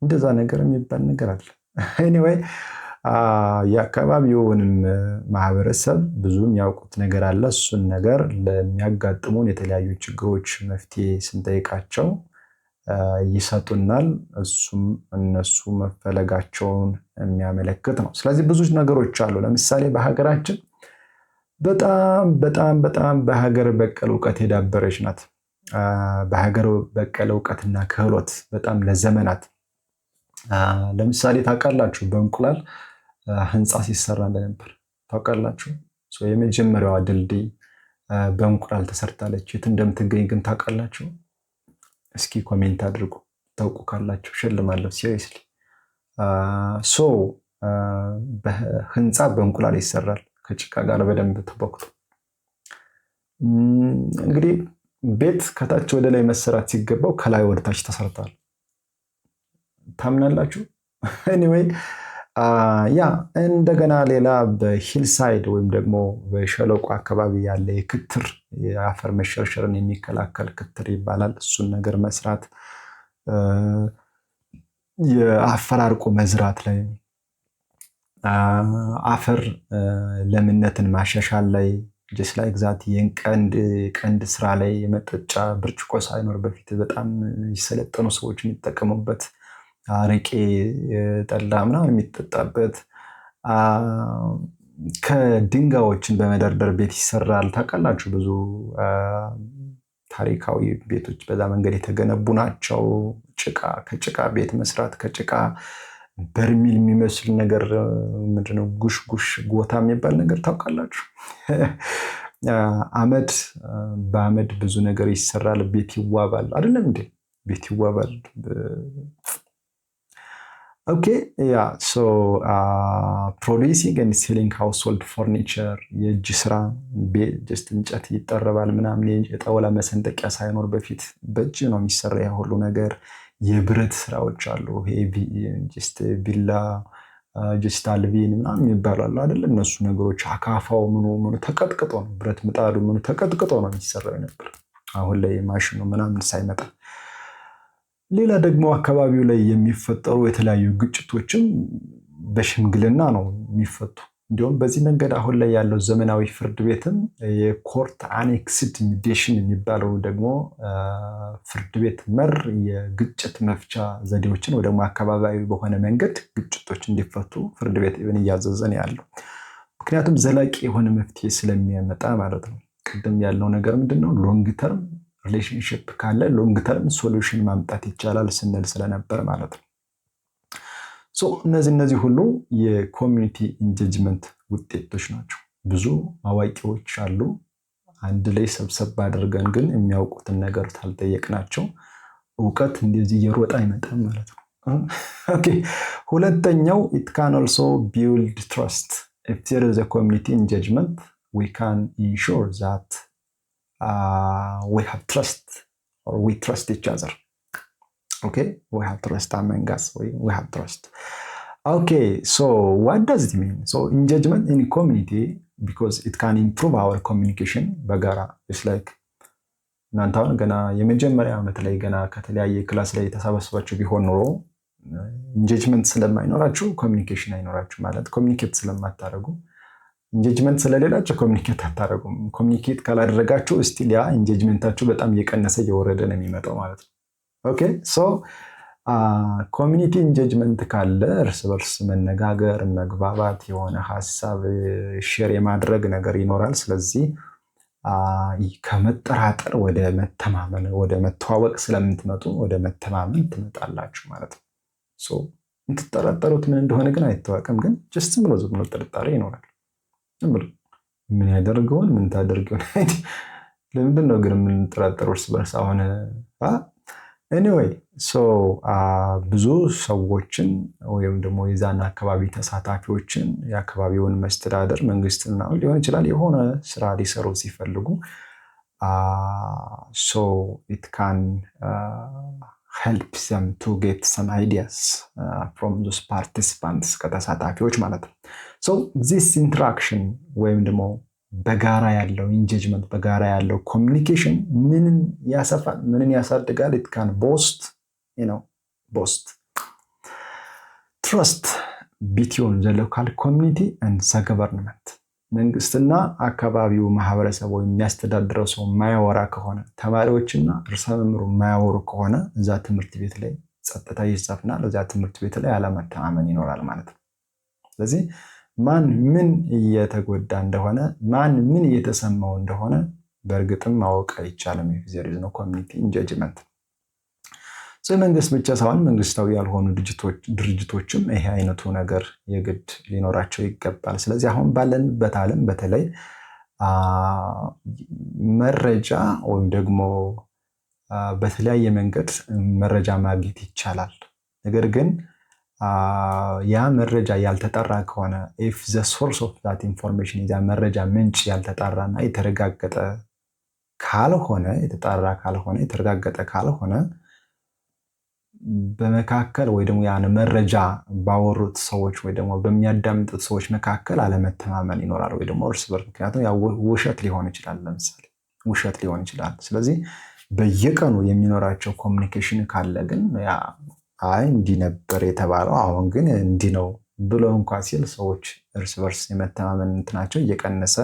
እንደዛ ነገር የሚባል ነገር አለ። ኤኒዌይ የአካባቢውንም ማህበረሰብ ብዙ የሚያውቁት ነገር አለ። እሱን ነገር ለሚያጋጥሙን የተለያዩ ችግሮች መፍትሄ ስንጠይቃቸው ይሰጡናል። እሱም እነሱ መፈለጋቸውን የሚያመለክት ነው። ስለዚህ ብዙ ነገሮች አሉ። ለምሳሌ በሀገራችን በጣም በሀገር በቀል እውቀት የዳበረች ናት። በሀገር በቀል እውቀትና ክህሎት በጣም ለዘመናት ለምሳሌ ታውቃላችሁ በእንቁላል ህንፃ ሲሰራ እንደነበር ታውቃላችሁ። የመጀመሪያዋ ድልድይ በእንቁላል ተሰርታለች። የት እንደምትገኝ ግን ታውቃላችሁ? እስኪ ኮሜንት አድርጉ። ታውቁ ካላችሁ ሽልማለሁ። ሲሪየስሊ ህንፃ በእንቁላል ይሰራል ከጭቃ ጋር በደንብ ተቦክቶ። እንግዲህ ቤት ከታች ወደ ላይ መሰራት ሲገባው ከላይ ወደ ታች ተሰርቷል። ታምናላችሁ? ኤኒዌይ ያ እንደገና ሌላ በሂልሳይድ ወይም ደግሞ በሸለቆ አካባቢ ያለ የክትር የአፈር መሸርሸርን የሚከላከል ክትር ይባላል። እሱን ነገር መስራት፣ የአፈራርቆ መዝራት ላይ፣ አፈር ለምነትን ማሻሻል ላይ ጀስት ላይክ ዛት የቀንድ ስራ ላይ የመጠጫ ብርጭቆ ሳይኖር በፊት በጣም የሰለጠኑ ሰዎች የሚጠቀሙበት አረቄ ጠላ ምናምን የሚጠጣበት፣ ከድንጋዮችን በመደርደር ቤት ይሰራል። ታውቃላችሁ ብዙ ታሪካዊ ቤቶች በዛ መንገድ የተገነቡ ናቸው። ከጭቃ ቤት መስራት፣ ከጭቃ በርሚል የሚመስል ነገር ምንድነው ጉሽ ጎታ የሚባል ነገር ታውቃላችሁ? በአመድ ብዙ ነገር ይሰራል። ቤት ይዋባል አይደለም እንዴ? ቤት ይዋባል። ኦኬ ያ ሶ ፕሮዲሲንግ ኤንድ ሴሊንግ ሃውስሆልድ ፈርኒቸር የእጅ ስራ ጀስት እንጨት ይጠረባል ምናምን የጣውላ መሰንጠቂያ ሳይኖር በፊት በእጅ ነው የሚሰራ ያ ሁሉ ነገር። የብረት ስራዎች አሉ። ጀስት ቢላ ጀስት አልቢን ምናምን ይባላሉ አይደል? እነሱ ነገሮች አካፋው ምኑ ተቀጥቅጦ ነው ብረት ምጣዱ ምኑ ተቀጥቅጦ ነው የሚሰራው ነበር። አሁን ላይ ማሽኑ ምናምን ሳይመጣ ሌላ ደግሞ አካባቢው ላይ የሚፈጠሩ የተለያዩ ግጭቶችም በሽምግልና ነው የሚፈቱ። እንዲሁም በዚህ መንገድ አሁን ላይ ያለው ዘመናዊ ፍርድ ቤትም የኮርት አኔክስድ ሚዲዬሽን የሚባለው ደግሞ ፍርድ ቤት መር የግጭት መፍቻ ዘዴዎችን ወይ ደግሞ አካባቢያዊ በሆነ መንገድ ግጭቶች እንዲፈቱ ፍርድ ቤት እያዘዘ ነው ያለው። ምክንያቱም ዘላቂ የሆነ መፍትሄ ስለሚያመጣ ማለት ነው። ቅድም ያለው ነገር ምንድነው? ሎንግ ተርም ሪሌሽንሽፕ ካለ ሎንግ ተርም ሶሉሽን ማምጣት ይቻላል ስንል ስለነበር ማለት ነው። እነዚህ ሁሉ የኮሚኒቲ ኢንጌጅመንት ውጤቶች ናቸው። ብዙ አዋቂዎች አሉ። አንድ ላይ ሰብሰብ አድርገን ግን የሚያውቁትን ነገር ካልጠየቅናቸው እውቀት እንደዚህ እየሮጠ አይመጣም ማለት ነው። ኦኬ ሁለተኛው ኢት ካን ኦልሶ ቢልድ ትረስት ኢፍ ዜር ኢዝ አ ኮሚኒቲ ኢንጌጅመንት ዊ ካን ኢንሹር ዛት we have trust or we trust each other. Okay, we have trust among us. We have trust. Okay, so what does it mean? So engagement in community, because it can improve our communication በጋራ it's like እናንተ አሁን ገና የመጀመሪያ ዓመት ላይ ገና ከተለያየ ክላስ ላይ የተሰበሰባችሁ ቢሆን ኖሮ ኢንጌጅመንት ስለማይኖራችሁ ኮሚኒኬሽን አይኖራችሁ ማለት ኮሚኒኬት ስለማታደርጉ ኢንጌጅመንት ስለሌላችሁ ኮሚኒኬት አታደርጉም። ኮሚኒኬት ካላደረጋችሁ ስቲል ያ ኢንጌጅመንታችሁ በጣም እየቀነሰ እየወረደ ነው የሚመጣው ማለት ነው። ኦኬ ሶ ኮሚኒቲ ኢንጌጅመንት ካለ እርስ በርስ መነጋገር፣ መግባባት፣ የሆነ ሀሳብ ሼር የማድረግ ነገር ይኖራል። ስለዚህ ከመጠራጠር ወደ መተማመን ወደ መተዋወቅ ስለምትመጡ ወደ መተማመን ትመጣላችሁ ማለት ነው። ሶ የምትጠራጠሩት ምን እንደሆነ ግን አይታወቅም፣ ግን ጀስት ብሎ ዝም ብሎ ጥርጣሬ ይኖራል። ምን ያደርገውን ምን ታደርገውን ለምንድን ነው ግን የምንጠራጠረው እርስ በርስ? አሁን ኤኒዌይ ብዙ ሰዎችን ወይም ደግሞ የዛን አካባቢ ተሳታፊዎችን የአካባቢውን መስተዳደር መንግስትና ሊሆን ይችላል የሆነ ስራ ሊሰሩ ሲፈልጉ it can help them to get some ideas from those participants ከተሳታፊዎች ማለት ነው። this interaction ወይም ደግሞ በጋራ ያለው ኢንጌጅመንት በጋራ ያለው ኮሚኒኬሽን ምንን ያሰፋል? ምንን ያሳድጋል? it can boost trust between the local community and the government. መንግስትና አካባቢው ማህበረሰብ ወይም የሚያስተዳድረው ሰው ማያወራ ከሆነ ተማሪዎችና ርዕሰ መምህሩ ማያወሩ ከሆነ እዛ ትምህርት ቤት ላይ ጸጥታ ይሰፍናል። እዛ ትምህርት ቤት ላይ አለመተማመን ይኖራል ማለት ነው። ስለዚህ ማን ምን እየተጎዳ እንደሆነ ማን ምን እየተሰማው እንደሆነ በእርግጥም ማወቅ አይቻልም if there is no community engagement። መንግስት ብቻ ሳይሆን መንግስታዊ ያልሆኑ ድርጅቶችም ይሄ አይነቱ ነገር የግድ ሊኖራቸው ይገባል። ስለዚህ አሁን ባለንበት ዓለም በተለይ መረጃ ወይም ደግሞ በተለያየ መንገድ መረጃ ማግኘት ይቻላል። ነገር ግን ያ መረጃ ያልተጣራ ከሆነ if the source of that information ያ መረጃ ምንጭ ያልተጣራና የተረጋገጠ ካልሆነ የተረጋገጠ ካልሆነ በመካከል ወይ ደግሞ ያን መረጃ ባወሩት ሰዎች ወይ ደግሞ በሚያዳምጡት ሰዎች መካከል አለመተማመን ይኖራል ወይ ደግሞ እርስ በርስ ምክንያቱም ያው ውሸት ሊሆን ይችላል። ለምሳሌ ውሸት ሊሆን ይችላል። ስለዚህ በየቀኑ የሚኖራቸው ኮሚኒኬሽን ካለ ግን ያ እንዲህ ነበር የተባለው አሁን ግን እንዲህ ነው ብሎ እንኳን ሲል ሰዎች እርስ በርስ የመተማመን እንትናቸው እየቀነሰ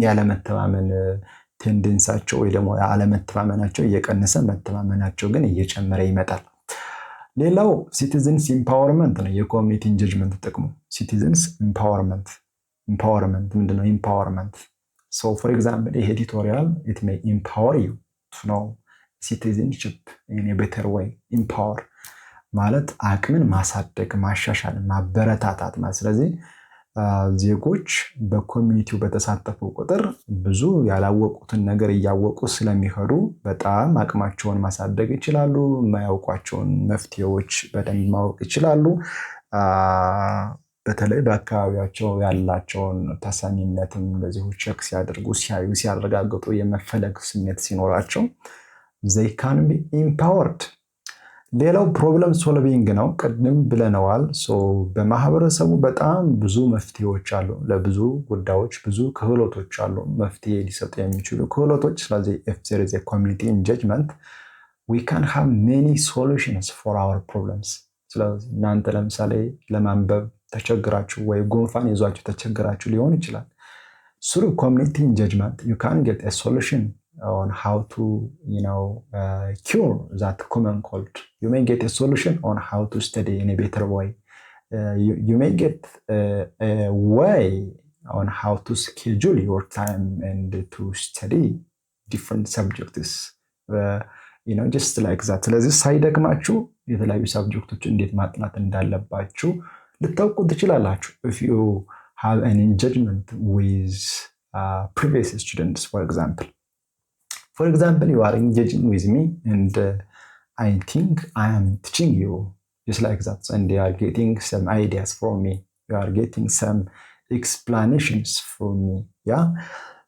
ያለመተማመን ቴንደንሳቸው ወይ ደግሞ አለመተማመናቸው እየቀነሰ መተማመናቸው ግን እየጨመረ ይመጣል። ሌላው ሲቲዝንስ ኢምፓወርመንት ነው። የኮሚኒቲ ኢንጌጅመንት ጥቅሙ ሲቲዝንስ ኢምፓወርመንት ምንድነው? ኢምፓወርመንት ፎር ኤግዛምፕል ይሄ ኤዲቶሪያል it may empower you to know citizenship in a better way። ኢምፓወር ማለት አቅምን ማሳደግ፣ ማሻሻል፣ ማበረታታት ማለት ስለዚህ ዜጎች በኮሚኒቲው በተሳተፉ ቁጥር ብዙ ያላወቁትን ነገር እያወቁ ስለሚሄዱ በጣም አቅማቸውን ማሳደግ ይችላሉ። የማያውቋቸውን መፍትሄዎች በደንብ ማወቅ ይችላሉ። በተለይ በአካባቢያቸው ያላቸውን ተሰሚነትም እንደዚሁ ቼክ ሲያደርጉ ሲያዩ ሲያረጋግጡ የመፈለግ ስሜት ሲኖራቸው they can be empowered። ሌላው ፕሮብለም ሶልቪንግ ነው። ቅድም ብለነዋል። በማህበረሰቡ በጣም ብዙ መፍትሄዎች አሉ። ለብዙ ጉዳዮች ብዙ ክህሎቶች አሉ፣ መፍትሄ ሊሰጡ የሚችሉ ክህሎቶች። ስለዚህ if there is a community engagement we can have many solutions for our problems። ስለዚህ እናንተ ለምሳሌ ለማንበብ ተቸግራችሁ ወይ ጉንፋን ይዟችሁ ተቸግራችሁ ሊሆን ይችላል። through community engagement you can get a solution on how to cure that common cold. You may get a solution on how to study in a better way. You may get a way on how to schedule your time and to study different subjects. Just like that. ስለዚህ ሳይደክማችሁ የተለያዩ ሳብጀክቶች እንዴት ማጥናት እንዳለባችሁ ልታውቁ ትችላላችሁ። if you have an engagement with previous students, for example, you are engaging with me and I think I am teaching you just like that, and you are getting some ideas from me, you are getting some explanations from me.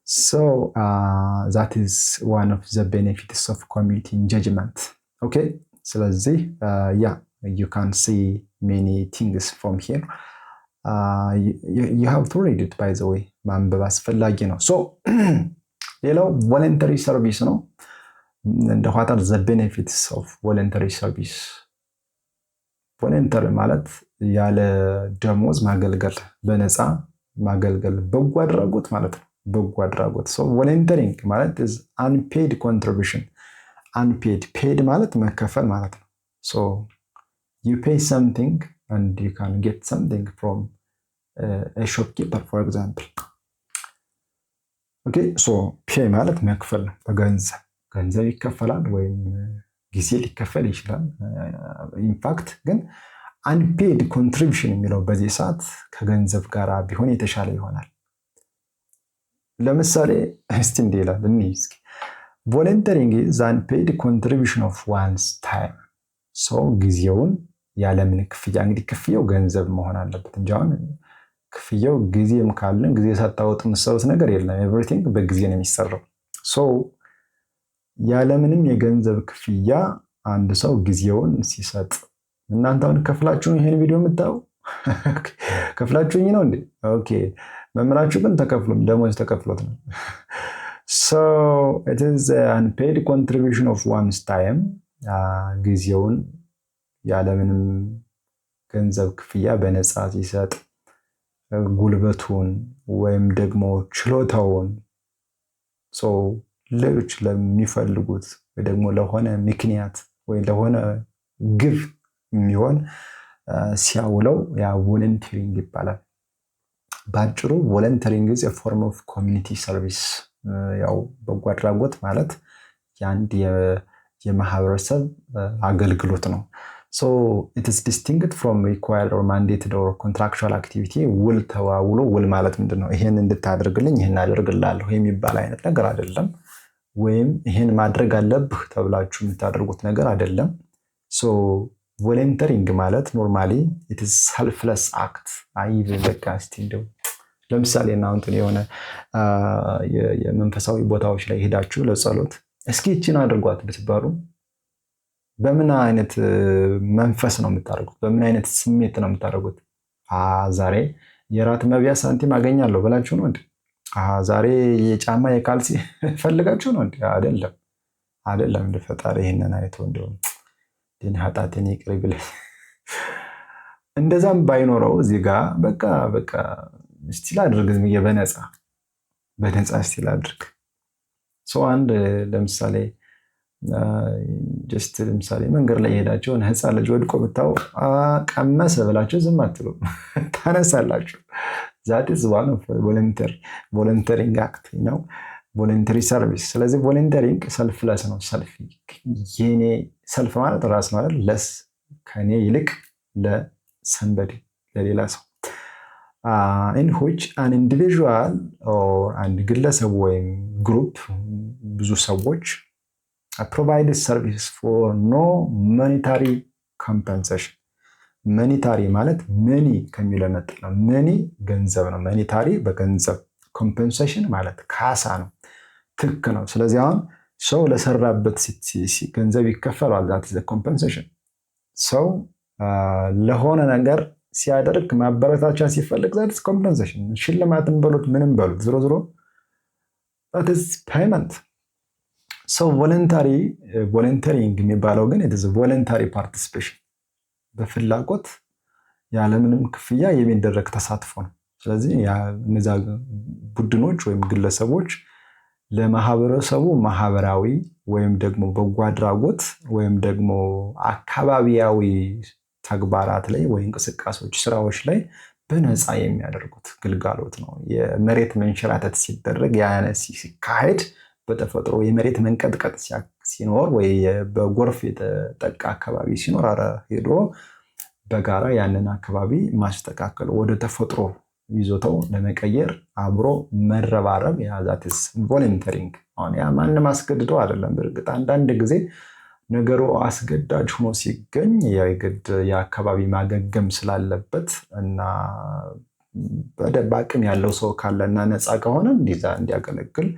So that is one of the benefits of community engagement. Okay, ስለዚህ you can see many things from here. You have to read it, by the way. ማንበብ አስፈላጊ ነው። ሌላው ቮለንተሪ ሰርቪስ ነው። እንደ what are the benefits of voluntary service? ቮለንተሪ ማለት ያለ ደሞዝ ማገልገል፣ በነፃ ማገልገል፣ በጎ አድራጎት ማለት ነው። በጎ አድራጎት። ቮለንተሪንግ ማለት is unpaid contribution. unpaid paid ማለት መከፈል ማለት ነው። you pay something and you can get something from a shopkeeper, for example. Okay, pay ማለት መክፈል ነው። በገንዘብ ይከፈላል ወይም ጊዜ ሊከፈል ይችላል። ኢንፋክት ግን unpaid contribution የሚለው በዚህ ሰዓት ከገንዘብ ጋር ቢሆን የተሻለ ይሆናል። ለምሳሌ እስቲ እንዲህ ይላል እስኪ volunteering is unpaid contribution of one's time. ጊዜውን ያለምን ክፍያ። እንግዲህ ክፍያው ገንዘብ መሆን አለበት እንጂ አሁን ክፍያው ጊዜም ካለን ጊዜ ሳታወጡ የምትሰሩት ነገር የለም። ኤቭሪቲንግ በጊዜ ነው የሚሰራው። ያለምንም የገንዘብ ክፍያ አንድ ሰው ጊዜውን ሲሰጥ፣ እናንተ አሁን ከፍላችሁ ይሄን ቪዲዮ የምታዩ ከፍላችሁኝ ነው እንዴ? ኦኬ። መምህራችሁ ግን ተከፍሎም ደሞዝ ተከፍሎት ነው። it is an unpaid contribution of one's time። ጊዜውን ያለምንም ገንዘብ ክፍያ በነፃ ሲሰጥ፣ ጉልበቱን ወይም ደግሞ ችሎታውን ሌሎች ለሚፈልጉት ወይ ደግሞ ለሆነ ምክንያት ወይ ለሆነ ግብ የሚሆን ሲያውለው ያ ቮለንተሪንግ ይባላል። ባጭሩ ቮለንተሪንግ is a form of community service። ያው በጎ አድራጎት ማለት የአንድ የማህበረሰብ አገልግሎት ነው። it is distinct from required or mandated or contractual activity። ውል ተዋውሎ፣ ውል ማለት ምንድነው? ይሄን እንድታደርግልኝ ይሄን አደርግልሃለሁ የሚባል አይነት ነገር አይደለም። ወይም ይሄን ማድረግ አለብህ ተብላችሁ የምታደርጉት ነገር አይደለም። ቮለንተሪንግ ማለት ኖርማሊ it is selfless act። በቃ እስቲ እንደው ለምሳሌ እናንተ የሆነ የመንፈሳዊ ቦታዎች ላይ ሄዳችሁ ለጸሎት እስኪ እቺን አድርጓት ብትባሉ በምን አይነት መንፈስ ነው የምታደርጉት? በምን አይነት ስሜት ነው የምታደርጉት? ዛሬ የራት መብያ ሳንቲም አገኛለሁ ብላችሁ ነው እንዴ? ዛሬ የጫማ የካልሲ ፈልጋችሁ ነው እንዴ? አይደለም። እንደ ፈጣሪ ይሄንን አይቶ እንደው ደን ኃጢአቴን ይቅር ይበለኝ። እንደዛም ባይኖረው እዚህ ጋር በቃ እስቲ ላድርግ በነፃ እስቲ ላድርግ። አንድ ለምሳሌ ለምሳሌ መንገድ ላይ ሄዳችሁ ህፃን ልጅ ወድቆ ብታው ቀመሰ ብላችሁ ዝም አትሉ፣ ታነሳላችሁ። that is one of volunteering act, voluntary service። ስለዚህ ቮለንተሪንግ ሰልፍለስ ነው። የኔ ሰልፍ ማለት ራስ ማለት ለስ ከኔ ይልቅ ለሰንበዲ ለሌላ ሰው in which an individual or አንድ ግለሰብ ወይም ግሩፕ ብዙ ሰዎች provide services for no monetary compensation መኒታሪ ማለት መኒ ከሚለው መጣ ነው። መኒ ገንዘብ ነው። መኒታሪ በገንዘብ ኮምፐንሴሽን ማለት ካሳ ነው፣ ትክ ነው። ስለዚህ አሁን ሰው ለሰራበት ገንዘብ ይከፈላል። ዛት ዘ ኮምፐንሴሽን። ሰው ለሆነ ነገር ሲያደርግ ማበረታቻ ሲፈልግ ዛት ዘ ኮምፐንሴሽን። ሽልማትን በሉት ምንም በሉት ዝሮ ዝሮ ዛት ዘ ፔመንት። ሰው ቮለንተሪንግ የሚባለው ግን ኢት ኢዝ ቮለንታሪ ፓርቲሲፔሽን በፍላጎት ያለምንም ክፍያ የሚደረግ ተሳትፎ ነው። ስለዚህ እነዚያ ቡድኖች ወይም ግለሰቦች ለማህበረሰቡ ማህበራዊ ወይም ደግሞ በጎ አድራጎት ወይም ደግሞ አካባቢያዊ ተግባራት ላይ ወይ እንቅስቃሴዎች፣ ስራዎች ላይ በነፃ የሚያደርጉት ግልጋሎት ነው። የመሬት መንሸራተት ሲደረግ ሲካሄድ በተፈጥሮ የመሬት መንቀጥቀጥ ሲኖር ወይ በጎርፍ የተጠቃ አካባቢ ሲኖር ሄዶ በጋራ ያንን አካባቢ ማስተካከል ወደ ተፈጥሮ ይዞታው ለመቀየር አብሮ መረባረብ ያዛትስ ቮለንተሪንግ። አሁን ያ ማንም አስገድደው አይደለም። በእርግጥ አንዳንድ ጊዜ ነገሩ አስገዳጅ ሆኖ ሲገኝ የግድ የአካባቢ ማገገም ስላለበት እና በደንብ አቅም ያለው ሰው ካለና ነፃ ከሆነ እንዲያገለግል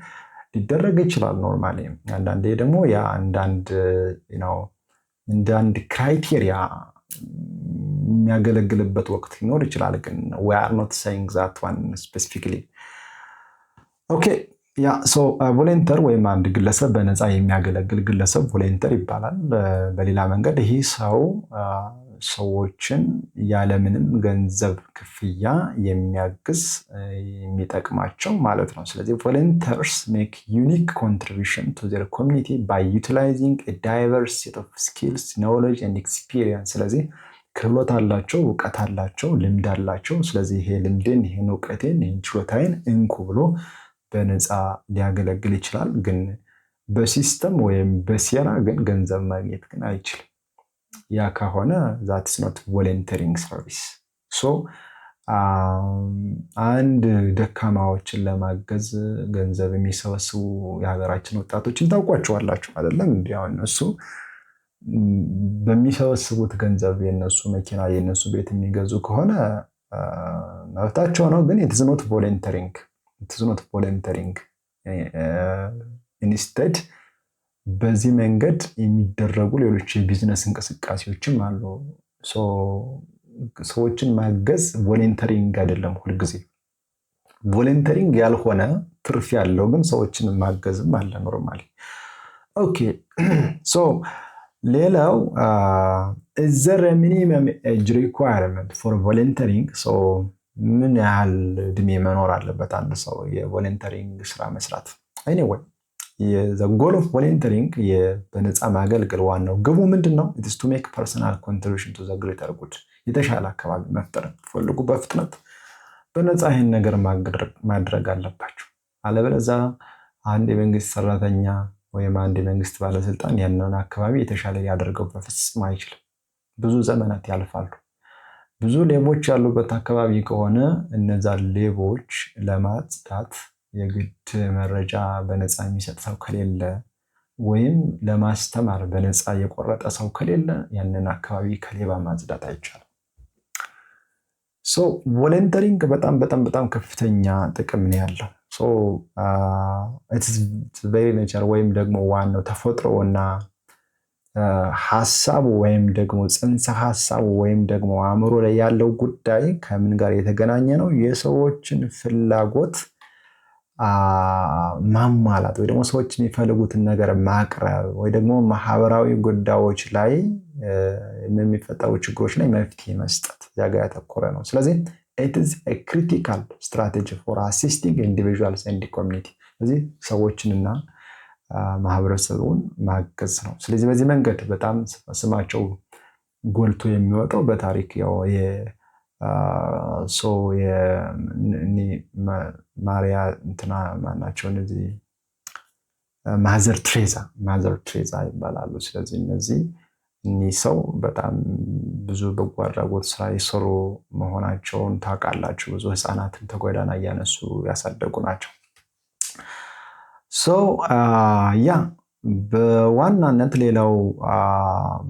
ሊደረግ ይችላል። ኖርማሊ አንዳንዴ ደግሞ ያ አንዳንድ ክራይቴሪያ የሚያገለግልበት ወቅት ሊኖር ይችላል። ግን we are not saying that one specifically. Okay, ያ ቮለንተር ወይም አንድ ግለሰብ በነፃ የሚያገለግል ግለሰብ ቮለንተር ይባላል። በሌላ መንገድ ይህ ሰው ሰዎችን ያለምንም ገንዘብ ክፍያ የሚያግዝ የሚጠቅማቸው ማለት ነው። ስለዚህ ቮለንተርስ ሜክ ዩኒክ ኮንትሪቢሽን ቱ ዜር ኮሚኒቲ ባይ ዩቲላይዚንግ ኤ ዳይቨርስ ሴት ኦፍ ስኪልስ ኖሌጅ ኤንድ ኤክስፒሪየንስ። ስለዚህ ክህሎት አላቸው፣ እውቀት አላቸው፣ ልምድ አላቸው። ስለዚህ ይሄ ልምድን፣ ይህን እውቀቴን፣ ይህን ችሎታዬን እንኩ ብሎ በነፃ ሊያገለግል ይችላል። ግን በሲስተም ወይም በሴራ ግን ገንዘብ ማግኘት ግን አይችልም። ያ ከሆነ ዛትስ ኖት ቮለንተሪንግ ሰርቪስ። አንድ ደካማዎችን ለማገዝ ገንዘብ የሚሰበስቡ የሀገራችን ወጣቶችን ታውቋቸዋላችሁ አይደለም? እንዲያው እነሱ በሚሰበስቡት ገንዘብ የነሱ መኪና የነሱ ቤት የሚገዙ ከሆነ መብታቸው ነው። ግን ኢትስ ኖት ቮለንተሪንግ ኢንስቴድ በዚህ መንገድ የሚደረጉ ሌሎች የቢዝነስ እንቅስቃሴዎችም አሉ። ሰዎችን ማገዝ ቮለንተሪንግ አይደለም። ሁልጊዜ ቮለንተሪንግ ያልሆነ ትርፍ ያለው ግን ሰዎችን ማገዝም አለ ኖርማሊ። ኦኬ ሌላው is there a minimum age requirement for volunteering? ምን ያህል እድሜ መኖር አለበት አንድ ሰው የቮለንተሪንግ ስራ መስራት? ኤኒዌይ the goal of volunteering በነፃ ማገልገል ዋናው ግቡ ምንድነው? it is to make personal contribution to the greater good። የተሻለ አካባቢ መፍጠር ፈልጉ በፍጥነት በነፃ ይሄን ነገር ማድረግ አለባችሁ። አለበለዚያ አንድ የመንግስት ሰራተኛ ወይም አንድ የመንግስት ባለስልጣን ያንን አካባቢ የተሻለ ሊያደርገው በፍጹም አይችልም። ብዙ ዘመናት ያልፋሉ። ብዙ ሌቦች ያሉበት አካባቢ ከሆነ እነዛ ሌቦች ለማጽዳት የግድ መረጃ በነፃ የሚሰጥ ሰው ከሌለ ወይም ለማስተማር በነፃ የቆረጠ ሰው ከሌለ ያንን አካባቢ ከሌባ ማጽዳት አይቻልም። ቮለንተሪንግ በጣም ከፍተኛ ጥቅም ነው ያለው። ኢትስ ቬሪ ኔቸር ወይም ደግሞ ዋናው ተፈጥሮና ሐሳቡ ወይም ደግሞ ጽንሰ ሐሳቡ ወይም ደግሞ አእምሮ ላይ ያለው ጉዳይ ከምን ጋር የተገናኘ ነው? የሰዎችን ፍላጎት ማሟላት ወይ ደግሞ ሰዎች የሚፈልጉትን ነገር ማቅረብ ወይ ደግሞ ማህበራዊ ጉዳዮች ላይ የሚፈጠሩ ችግሮች ላይ መፍትሄ መስጠት ያጋ ያተኮረ ነው። ስለዚህ it is a critical strategy for assisting individuals and the community። ስለዚህ ሰዎችንና ማህበረሰቡን ማገዝ ነው። ስለዚህ በዚህ መንገድ በጣም ስማቸው ጎልቶ የሚወጣው በታሪክ ያው ማሪያ እንትና ማናቸው እነዚህ ማዘር ትሬዛ ይባላሉ። ስለዚህ እነዚህ ሰው በጣም ብዙ በጎ አድራጎት ስራ የሰሩ መሆናቸውን ታውቃላችሁ። ብዙ ህፃናትን ከጎዳና እያነሱ ያሳደጉ ናቸው። ያ በዋናነት ሌላው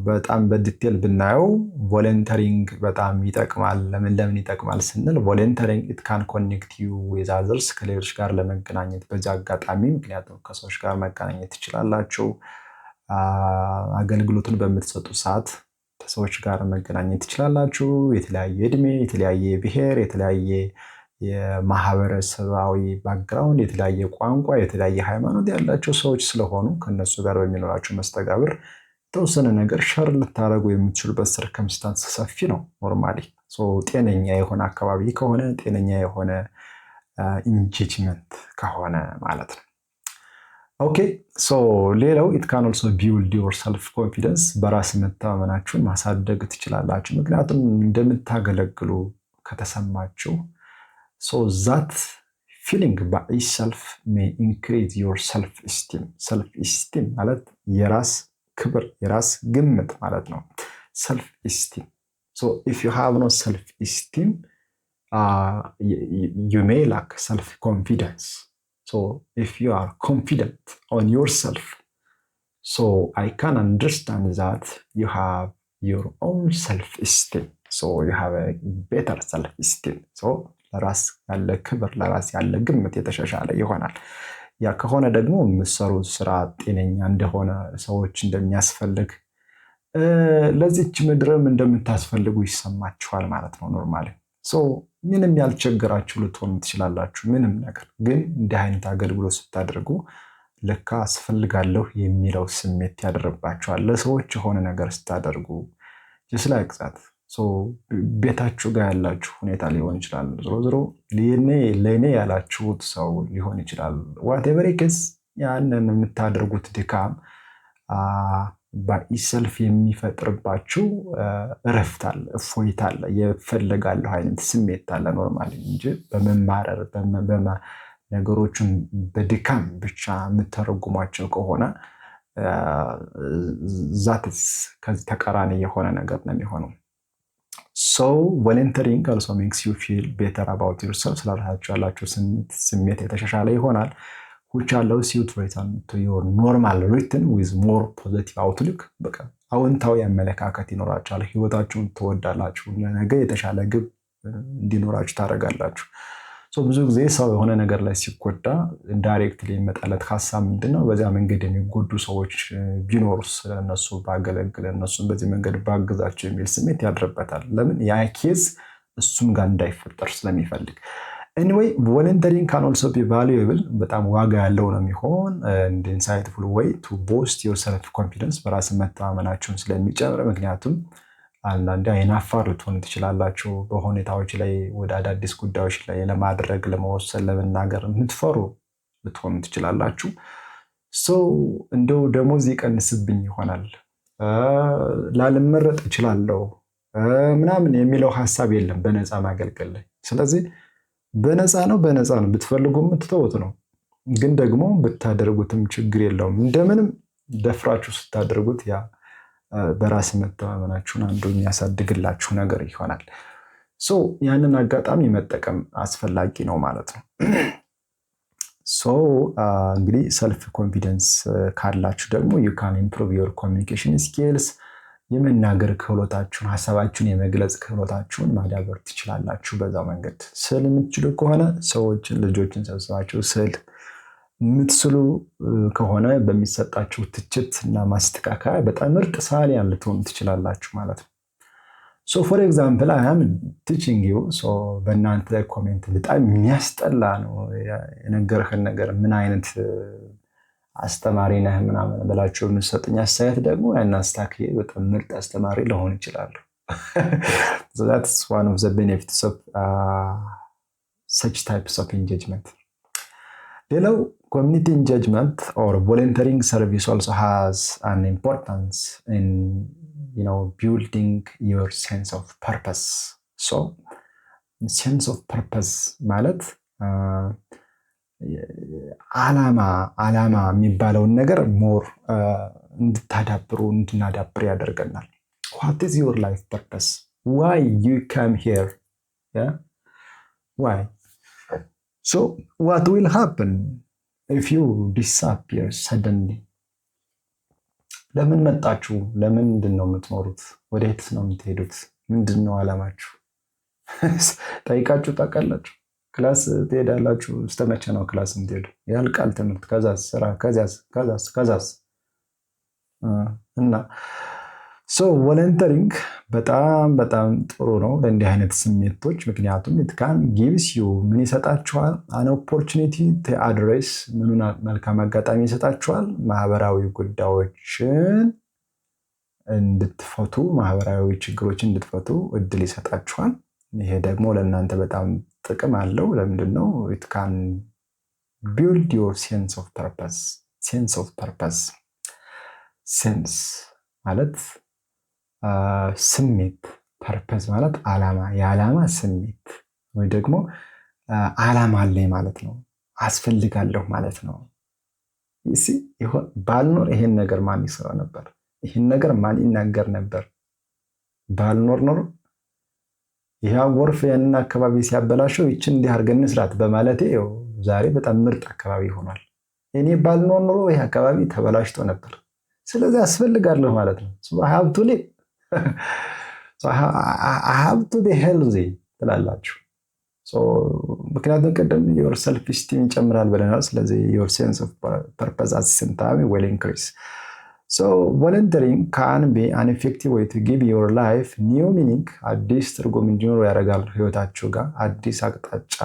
በጣም በዲቴል ብናየው ቮለንተሪንግ በጣም ይጠቅማል። ለምን ይጠቅማል ስንል ቮለንተሪንግ ኢት ካን ኮኔክት ዩ ዊዝ አዘርስ ከሌሎች ጋር ለመገናኘት በዚህ አጋጣሚ፣ ምክንያቱም ከሰዎች ጋር መገናኘት ትችላላችሁ። አገልግሎቱን በምትሰጡ ሰዓት ከሰዎች ጋር መገናኘት ትችላላችሁ። የተለያየ እድሜ፣ የተለያየ ብሔር፣ የተለያየ የማህበረሰባዊ ባክግራውንድ፣ የተለያየ ቋንቋ፣ የተለያየ ሃይማኖት ያላቸው ሰዎች ስለሆኑ ከነሱ ጋር በሚኖራቸው መስተጋብር የተወሰነ ነገር ሸር ልታደርጉ የምትችሉበት ሰርከምስታንስ ሰፊ ነው። ኖርማሊ ጤነኛ የሆነ አካባቢ ከሆነ ጤነኛ የሆነ ኢንጌጅመንት ከሆነ ማለት ነው። ኦኬ ሌላው ኢት ካን ኦልሶ ቢውልድ ዮር ሰልፍ ኮንፊደንስ፣ በራስ መተማመናችሁን ማሳደግ ትችላላችሁ። ምክንያቱም እንደምታገለግሉ ከተሰማችሁ that feeling by itself may increase your self-esteem. self-esteem ማለት የራስ ክብር የራስ ግምት ማለት ነው። self-esteem. if you have no self-esteem, you may lack self-confidence. if you are confident on yourself, I can understand that you have your own self-esteem. you have a better self-esteem. ለራስ ያለ ክብር ለራስ ያለ ግምት የተሻሻለ ይሆናል። ያ ከሆነ ደግሞ የምትሰሩት ስራ ጤነኛ እንደሆነ፣ ሰዎች እንደሚያስፈልግ፣ ለዚች ምድርም እንደምታስፈልጉ ይሰማችኋል ማለት ነው። ኖርማሊ ምንም ያልቸገራችሁ ልትሆኑ ትችላላችሁ። ምንም ነገር ግን እንዲህ አይነት አገልግሎት ስታደርጉ ለካ አስፈልጋለሁ የሚለው ስሜት ያደርባችኋል። ለሰዎች የሆነ ነገር ስታደርጉ just like that ቤታችሁ ጋር ያላችሁ ሁኔታ ሊሆን ይችላል። ዞሮ ለእኔ ያላችሁት ሰው ሊሆን ይችላል። ዋቴቨር ኢዝ ያንን የምታደርጉት ድካም በኢሰልፍ የሚፈጥርባችሁ እረፍት አለ፣ እፎይታ አለ፣ የፈለጋለሁ አይነት ስሜት አለ ኖርማሊ እንጂ በመማረር ነገሮችን በድካም ብቻ የምተረጉሟቸው ከሆነ ዛትስ ከዚህ ተቃራኒ የሆነ ነገር ነው የሚሆነው። volunteering also makes you feel better about yourself. ስለራሳችሁ ያላችሁ ስሜት የተሻሻለ ይሆናል, which allows you to return to your normal routine with more positive outlook. በቃ አዎንታዊ አመለካከት ይኖራችኋል፣ ህይወታችሁን ትወዳላችሁ፣ ነገ የተሻለ ግብ እንዲኖራችሁ ታደርጋላችሁ። ብዙ ጊዜ ሰው የሆነ ነገር ላይ ሲጎዳ ዳይሬክትሊ የሚመጣለት ሀሳብ ምንድነው? በዚያ መንገድ የሚጎዱ ሰዎች ቢኖሩስ እነሱ ባገለግል፣ እነሱን በዚህ መንገድ ባግዛቸው የሚል ስሜት ያድርበታል። ለምን? ያ ኬዝ እሱም ጋር እንዳይፈጠር ስለሚፈልግ። ኤኒዌይ ቮለንተሪንግ ካን ኦልሶ ቢ ቫሉዌብል፣ በጣም ዋጋ ያለው ነው የሚሆን እንደ ኢንሳይትፉል ዌይ ቱ ቦስት ዮር ሰልፍ ኮንፊደንስ፣ በራስ መተማመናችሁን ስለሚጨምር። ምክንያቱም አንዳንዴ አይናፋር ልትሆኑ ትችላላችሁ። በሁኔታዎች ላይ ወደ አዳዲስ ጉዳዮች ላይ ለማድረግ ለመወሰን ለመናገር የምትፈሩ ልትሆኑ ትችላላችሁ። እንደው ደሞዝ ይቀንስብኝ ይሆናል፣ ላልመረጥ እችላለሁ ምናምን የሚለው ሀሳብ የለም በነፃ ማገልገል ላይ። ስለዚህ በነፃ ነው ብትፈልጉ የምትተውት ነው። ግን ደግሞ ብታደርጉትም ችግር የለውም። እንደምንም ደፍራችሁ ስታደርጉት ያ በራስ መተማመናችሁን አንዱ የሚያሳድግላችሁ ነገር ይሆናል። ያንን አጋጣሚ መጠቀም አስፈላጊ ነው ማለት ነው። እንግዲህ ሰልፍ ኮንፊደንስ ካላችሁ ደግሞ you can improve your communication skills፣ የመናገር ክህሎታችሁን፣ ሀሳባችሁን የመግለጽ ክህሎታችሁን ማዳበር ትችላላችሁ። በዛው መንገድ ስዕል የምትችሉ ከሆነ ሰዎችን፣ ልጆችን ሰብስባችሁ ስዕል የምትስሉ ከሆነ በሚሰጣችሁ ትችት እና ማስተካከያ በጣም ምርጥ ሰዓሊያን ልትሆኑ ትችላላችሁ ማለት ነው። ፎር ኤግዛምፕል አይ አም ቲቺንግ ዩ፣ በእናንተ ላይ ኮሜንት በጣም የሚያስጠላ ነው የነገርህን ነገር ምን አይነት አስተማሪ ነህ ምናምን ብላችሁ የምትሰጡኝ አስተያየት ደግሞ ያን አስተካክዬ በጣም ምርጥ አስተማሪ ልሆን ይችላሉ። that's one of the benefits of such types of engagement። ሌላው community engagement or volunteering service also has an importance in building your sense of purpose. sense of purpose ማለት ዓላማ የሚባለውን ነገር ሞር እንድናዳብር ያደርገናል። what is your life purpose? Why you come here? Yeah, why? So what will happen if you disappear suddenly? ለምን መጣችሁ? ለምንድን ነው የምትኖሩት? ወዴትስ ነው የምትሄዱት? ምንድን ነው ዓላማችሁ? ጠይቃችሁ ታውቃላችሁ? ክላስ ትሄዳላችሁ። እስተመቼ ነው ክላስ የምትሄዱ? ያልቃል ትምህርት፣ ከዛስ ስራ፣ ከዛስ እና ቮለንተሪንግ በጣም በጣም ጥሩ ነው ለእንዲህ አይነት ስሜቶች። ምክንያቱም ኢትካን ጊቭስ ዩ ምን ይሰጣችኋል? አን ኦፖርቹኒቲ አድሬስ ምኑን መልካም አጋጣሚ ይሰጣችኋል? ማህበራዊ ጉዳዮችን እንድትፈቱ፣ ማህበራዊ ችግሮችን እንድትፈቱ እድል ይሰጣችኋል። ይሄ ደግሞ ለእናንተ በጣም ጥቅም አለው። ለምንድን ነው? ኢትካን ቢልድ ዮር ሴንስ ኦፍ ፐርፐስ። ሴንስ ማለት ስሜት፣ ፐርፐዝ ማለት ዓላማ፣ የዓላማ ስሜት ወይ ደግሞ ዓላማ አለኝ ማለት ነው፣ አስፈልጋለሁ ማለት ነው። ባልኖር ይሄን ነገር ማን ይሰራ ነበር? ይሄን ነገር ማን ይናገር ነበር? ባልኖር ኖሮ ይሄ ጎርፍ ያንን አካባቢ ሲያበላሸው ይችን እንዲህ አድርገን እንስራት በማለቴ ዛሬ በጣም ምርጥ አካባቢ ሆኗል። እኔ ባልኖር ኖሮ ይሄ አካባቢ ተበላሽቶ ነበር። ስለዚህ አስፈልጋለሁ ማለት ነው። ሀብ ቱ ቢ ሄልዚ ትላላችሁ። ምክንያቱም ቅድም ዮር ሰልፍ ስቲም ይጨምራል ብለናል። ስለዚህ ዮር ሴንስ ኦፍ ፐርፐዝ አት ሰም ታይም ዊል ኢንክሪዝ። ቮለንተሪንግ ካን ቢ አን ኢፌክቲቭ ዌይ ቱ ጊቭ ዮር ላይፍ ኒው ሚኒንግ። አዲስ ትርጉም እንዲኖሩ ያደርጋል። ህይወታችሁ ጋር አዲስ አቅጣጫ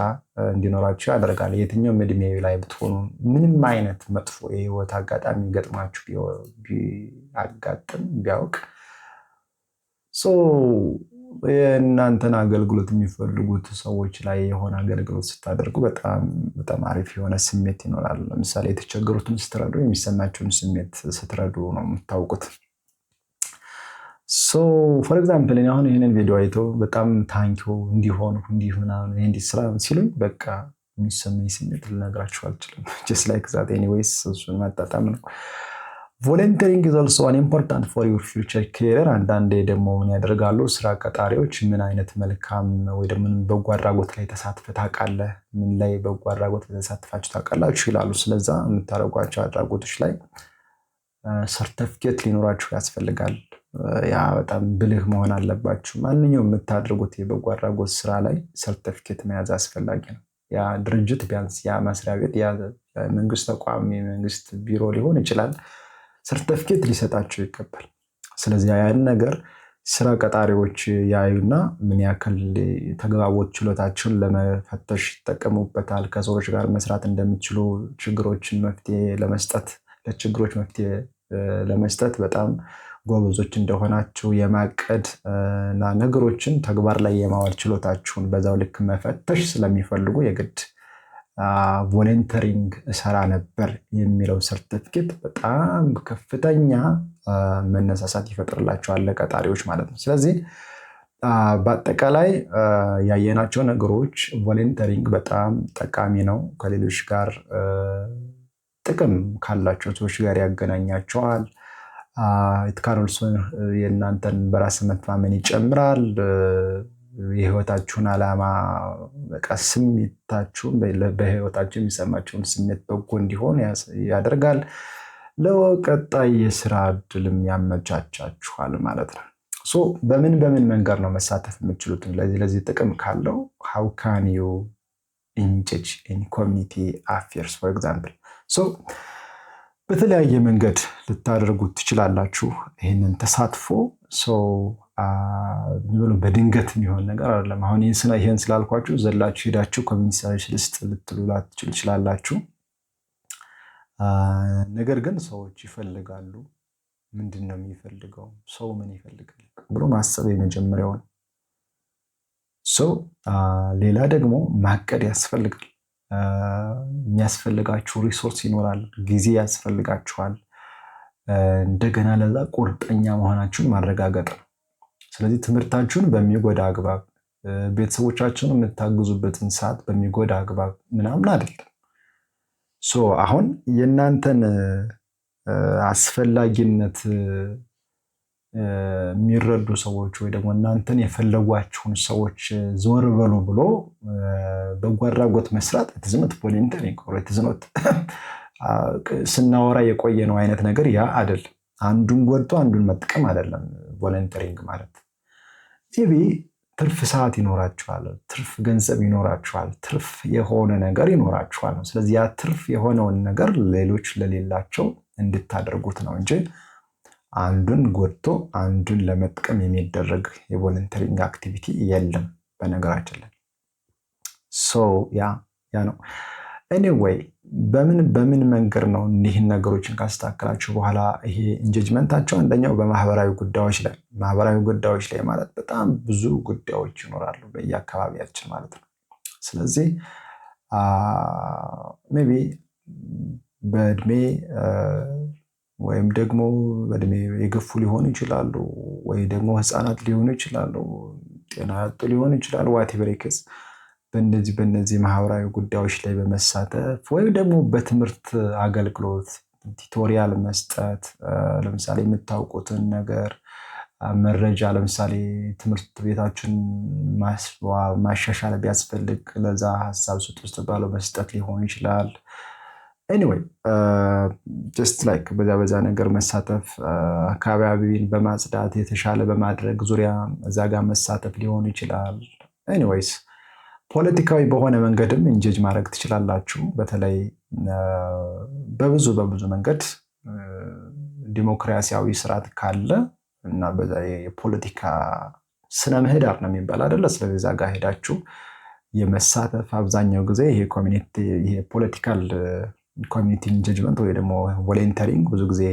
እንዲኖራችሁ ያደርጋል። የትኛውም እድሜ ላይ ብትሆኑ ምንም አይነት መጥፎ የህይወት አጋጣሚ ገጥማችሁ ቢያውቅ የእናንተን አገልግሎት የሚፈልጉት ሰዎች ላይ የሆነ አገልግሎት ስታደርጉ በጣም አሪፍ የሆነ ስሜት ይኖራል። ለምሳሌ የተቸገሩትን ስትረዱ የሚሰማቸውን ስሜት ስትረዱ ነው የምታውቁት። ፎር ኤግዛምፕል አሁን ይህንን ቪዲዮ አይተው በጣም ታንኪው እንዲሆን እንዲህ ስራ ሲሉኝ በቃ የሚሰማኝ ስሜት ልነግራችሁ አልችልም። ጀስት ላይክ ዛት ኤኒዌይስ እሱን ማጣጣም ነው። ቮለንተሪንግ ኢዝ ኦልሶ አን ኢምፖርታንት ፎር ዩር ፊውቸር ኬሪየር። አንዳንዴ ደግሞ ምን ያደርጋሉ ስራ ቀጣሪዎች ምን አይነት መልካም ወይ ደግሞ በጎ አድራጎት ላይ ተሳትፈህ ታውቃለህ? ምን ላይ በጎ አድራጎት ተሳትፋችሁ ታውቃላችሁ ይላሉ። ስለዛ የምታደርጓቸው አድራጎቶች ላይ ሰርተፍኬት ሊኖራችሁ ያስፈልጋል። ያ በጣም ብልህ መሆን አለባችሁ። ማንኛውም የምታደርጉት የበጎ አድራጎት ስራ ላይ ሰርተፍኬት መያዝ አስፈላጊ ነው። ያ ድርጅት ቢያንስ ያ መስሪያ ቤት ያ መንግስት ተቋም የመንግስት ቢሮ ሊሆን ይችላል ሰርተፍኬት ሊሰጣቸው ይገባል። ስለዚህ ያን ነገር ስራ ቀጣሪዎች ያዩና ምን ያክል ተግባቦት ችሎታቸውን ለመፈተሽ ይጠቀሙበታል። ከሰዎች ጋር መስራት እንደሚችሉ ችግሮችን መፍትሄ ለመስጠት ለችግሮች መፍትሄ ለመስጠት በጣም ጎበዞች እንደሆናችሁ የማቀድ እና ነገሮችን ተግባር ላይ የማዋል ችሎታችሁን በዛው ልክ መፈተሽ ስለሚፈልጉ የግድ ቮለንተሪንግ እሰራ ነበር የሚለው ሰርቲፊኬት በጣም ከፍተኛ መነሳሳት ይፈጥርላቸዋል ለቀጣሪዎች ማለት ነው። ስለዚህ በአጠቃላይ ያየናቸው ነገሮች ቮለንተሪንግ በጣም ጠቃሚ ነው። ከሌሎች ጋር ጥቅም ካላቸው ሰዎች ጋር ያገናኛቸዋል። ኢትካኖልሶ የእናንተን በራስ መተማመን ይጨምራል። የህይወታችሁን ዓላማ በቃ ስሜታችሁን በህይወታችሁ የሚሰማችሁን ስሜት በጎ እንዲሆን ያደርጋል። ለቀጣይ የስራ እድልም ያመቻቻችኋል ማለት ነው። በምን መንገድ ነው መሳተፍ የምትችሉት? ለዚህ ጥቅም ካለው how can you engage in community affairs for example? በተለያየ መንገድ ልታደርጉት ትችላላችሁ ይህንን ተሳትፎ። በድንገት የሚሆን ነገር አይደለም። አሁን ይህን ስላልኳችሁ ዘላችሁ ሄዳችሁ ኮሚኒቲ ሰርቪስ ልስጥ ልትሉ ላትችሉ ትችላላችሁ። ነገር ግን ሰዎች ይፈልጋሉ። ምንድን ነው የሚፈልገው? ሰው ምን ይፈልጋል ብሎ ማሰብ የመጀመሪያውን። ሌላ ደግሞ ማቀድ ያስፈልጋል። የሚያስፈልጋችሁ ሪሶርስ ይኖራል። ጊዜ ያስፈልጋችኋል። እንደገና ለዛ ቁርጠኛ መሆናችሁን ማረጋገጥ ነው። ስለዚህ ትምህርታችሁን በሚጎዳ አግባብ፣ ቤተሰቦቻችሁን የምታግዙበትን ሰዓት በሚጎዳ አግባብ ምናምን አይደለም። አሁን የእናንተን አስፈላጊነት የሚረዱ ሰዎች ወይ ደግሞ እናንተን የፈለጓችሁን ሰዎች ዞር በሉ ብሎ በጎ አድራጎት መስራት ትዝመት ቮለንተሪንግ ትዝኖት ስናወራ የቆየ ነው አይነት ነገር ያ አይደለም። አንዱን ጎድቶ አንዱን መጥቀም አይደለም ቮለንተሪንግ ማለት። ቢ ትርፍ ሰዓት ይኖራችኋል፣ ትርፍ ገንዘብ ይኖራችኋል፣ ትርፍ የሆነ ነገር ይኖራችኋል ነው። ስለዚህ ያ ትርፍ የሆነውን ነገር ሌሎች ለሌላቸው እንድታደርጉት ነው እንጂ አንዱን ጎድቶ አንዱን ለመጥቀም የሚደረግ የቮለንተሪንግ አክቲቪቲ የለም በነገራችን ላይ። ያ ነው። ኤኒዌይ በምን መንገድ ነው እኒህን ነገሮችን ካስተካከላችሁ በኋላ ይሄ ኢንጌጅመንታቸው አንደኛው በማህበራዊ ጉዳዮች ላይ ማለት በጣም ብዙ ጉዳዮች ይኖራሉ በየአካባቢያችን ማለት ነው። ስለዚህ ሜይ ቢ በእድሜ ወይም ደግሞ በእድሜ የገፉ ሊሆኑ ይችላሉ፣ ወይ ደግሞ ህፃናት ሊሆኑ ይችላሉ፣ ጤና ያጡ ሊሆኑ ይችላሉ። ዋቴቨር ኬዝ በእነዚህ ማህበራዊ ጉዳዮች ላይ በመሳተፍ ወይም ደግሞ በትምህርት አገልግሎት ቱቶሪያል መስጠት፣ ለምሳሌ የምታውቁትን ነገር መረጃ፣ ለምሳሌ ትምህርት ቤታችን ማሻሻል ቢያስፈልግ ለዛ ሀሳብ ስጡ ስትባሉ መስጠት ሊሆን ይችላል። ኤኒዌይ ጀስት ላይክ በዛ ነገር መሳተፍ፣ አካባቢን በማጽዳት የተሻለ በማድረግ ዙሪያ እዛ ጋር መሳተፍ ሊሆን ይችላል። ኤኒዌይስ ፖለቲካዊ በሆነ መንገድም ኢንጌጅ ማድረግ ትችላላችሁ። በተለይ በብዙ መንገድ ዲሞክራሲያዊ ስርዓት ካለ እና በዛ የፖለቲካ ስነ ምህዳር ነው የሚባል አይደለ? ስለዚህ እዛ ጋር ሄዳችሁ የመሳተፍ አብዛኛው ጊዜ ይሄ ፖለቲካል ኮሚኒቲ ኢንጌጅመንት ወይ ደግሞ ቮለንተሪንግ ብዙ ጊዜ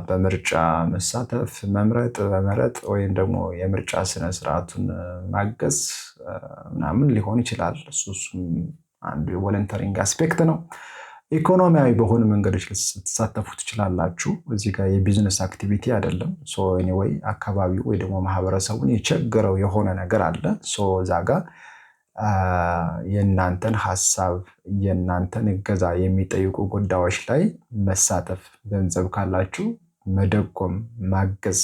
በምርጫ መሳተፍ፣ መምረጥ ወይም ደግሞ የምርጫ ስነስርዓቱን ማገዝ ምናምን ሊሆን ይችላል። እሱም አንዱ የቮለንተሪንግ አስፔክት ነው። ኢኮኖሚያዊ በሆኑ መንገዶች ልትሳተፉ ትችላላችሁ። እዚህ ጋር የቢዝነስ አክቲቪቲ አይደለም። ኤኒዌይ አካባቢው ወይ ደግሞ ማህበረሰቡን የቸገረው የሆነ ነገር አለ። እዛ ጋር የእናንተን ሀሳብ የእናንተን እገዛ የሚጠይቁ ጉዳዮች ላይ መሳተፍ፣ ገንዘብ ካላችሁ መደጎም፣ ማገዝ።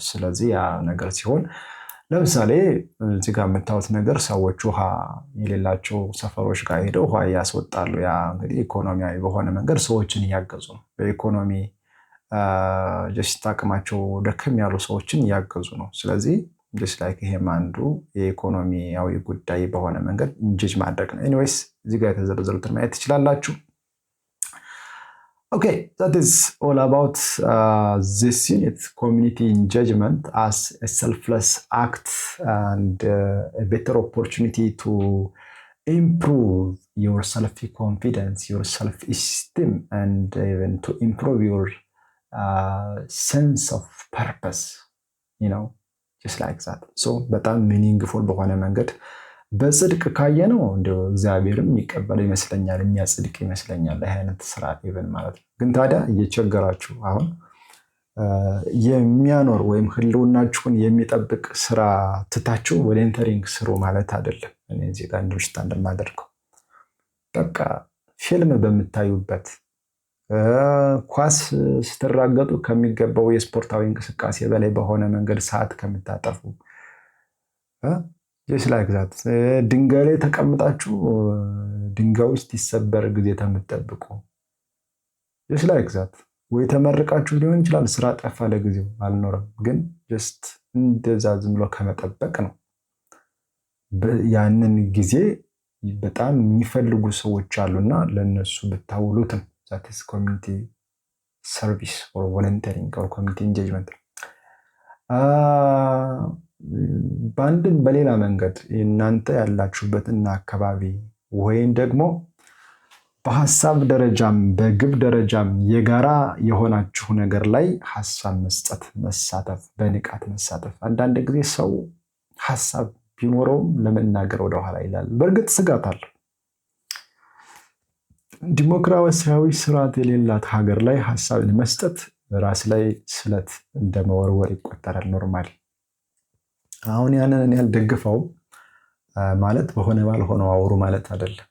ስለዚህ ያ ነገር ሲሆን ለምሳሌ እዚህ ጋር የምታዩት ነገር ሰዎች ውሃ የሌላቸው ሰፈሮች ጋር ሄደው ውሃ ያስወጣሉ። ያ እንግዲህ ኢኮኖሚያዊ በሆነ መንገድ ሰዎችን እያገዙ ነው። በኢኮኖሚ ጀስት አቅማቸው ደከም ያሉ ሰዎችን እያገዙ ነው። ስለዚህ ጀስት ላይክ ይሄም አንዱ የኢኮኖሚያዊ ጉዳይ በሆነ መንገድ ኢንጌጅ ማድረግ ነው። ኤኒዌይስ እዚህ ጋር የተዘረዘሩትን ማየት ትችላላችሁ። Okay, that is all about this unit, community engagement as a selfless act and a better opportunity to improve your self-confidence, your self-esteem, and even to improve your sense of purpose, just like that. So, በጣም meaningful በሆነ መንገድ በጽድቅ ካየነው እንደው እግዚአብሔርም የሚቀበለው ይመስለኛል፣ የሚያጽድቅ ይመስለኛል ይህ አይነት ስራ ኢቨን ማለት ነው። ግን ታዲያ እየቸገራችሁ አሁን የሚያኖር ወይም ህልውናችሁን የሚጠብቅ ስራ ትታችሁ ቮለንተሪንግ ስሩ ማለት አይደለም። እኔ እዚህ ጋር እንደውሽታ እንደማደርገው በቃ ፊልም በምታዩበት ኳስ ስትራገጡ ከሚገባው የስፖርታዊ እንቅስቃሴ በላይ በሆነ መንገድ ሰዓት ከምታጠፉ ጀስት ላይክ ዛት ድንጋይ ላይ ተቀምጣችሁ ድንጋይ ውስጥ ይሰበር ጊዜ ተምትጠብቁ ጀስት ላይክ ዛት ወይ ተመርቃችሁ ሊሆን ይችላል። ስራ ጠፋ ለጊዜው አልኖረም፣ ግን ጀስት እንደዛ ዝም ብሎ ከመጠበቅ ነው። ያንን ጊዜ በጣም የሚፈልጉ ሰዎች አሉና ለነሱ ብታውሉት ዛት ኢዝ ኮሚኒቲ ሰርቪስ ኦር ቮለንተሪንግ ኦር ኮሚኒቲ ኢንጌጅመንት። በአንድም በሌላ መንገድ እናንተ ያላችሁበትን አካባቢ ወይም ደግሞ በሀሳብ ደረጃም በግብ ደረጃም የጋራ የሆናችሁ ነገር ላይ ሀሳብ መስጠት፣ መሳተፍ፣ በንቃት መሳተፍ። አንዳንድ ጊዜ ሰው ሀሳብ ቢኖረውም ለመናገር ወደኋላ ይላል። በእርግጥ ስጋት አለ። ዲሞክራሲያዊ ስርዓት የሌላት ሀገር ላይ ሀሳብን መስጠት ራስ ላይ ስለት እንደመወርወር ይቆጠራል ኖርማሊ። አሁን ያንን ያልደግፈው ማለት በሆነ ባልሆነው አውሩ ማለት አይደለም።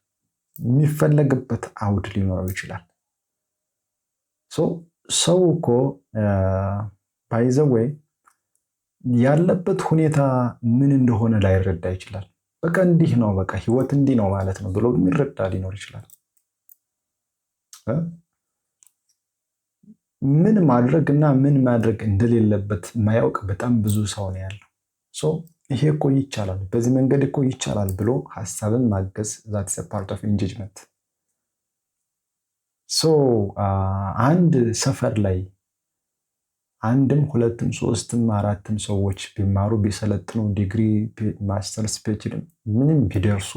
የሚፈለግበት አውድ ሊኖረው ይችላል። ሰው እኮ ባይዘው ወይ ያለበት ሁኔታ ምን እንደሆነ ላይረዳ ይችላል። በቃ እንዲህ ነው፣ በቃ ህይወት እንዲህ ነው ማለት ነው ብሎ የሚረዳ ሊኖር ይችላል። ምን ማድረግ እና ምን ማድረግ እንደሌለበት የማያውቅ በጣም ብዙ ሰው ነው ያለው። ይሄ እኮ ይቻላል፣ በዚህ መንገድ እኮ ይቻላል ብሎ ሀሳብን ማገዝ ዛትስ ፓርት ኦፍ ኢንጌጅመንት። አንድ ሰፈር ላይ አንድም ሁለትም ሶስትም አራትም ሰዎች ቢማሩ ቢሰለጥኑ ዲግሪ ማስተርስ ፒኤችዲ ምንም ቢደርሱ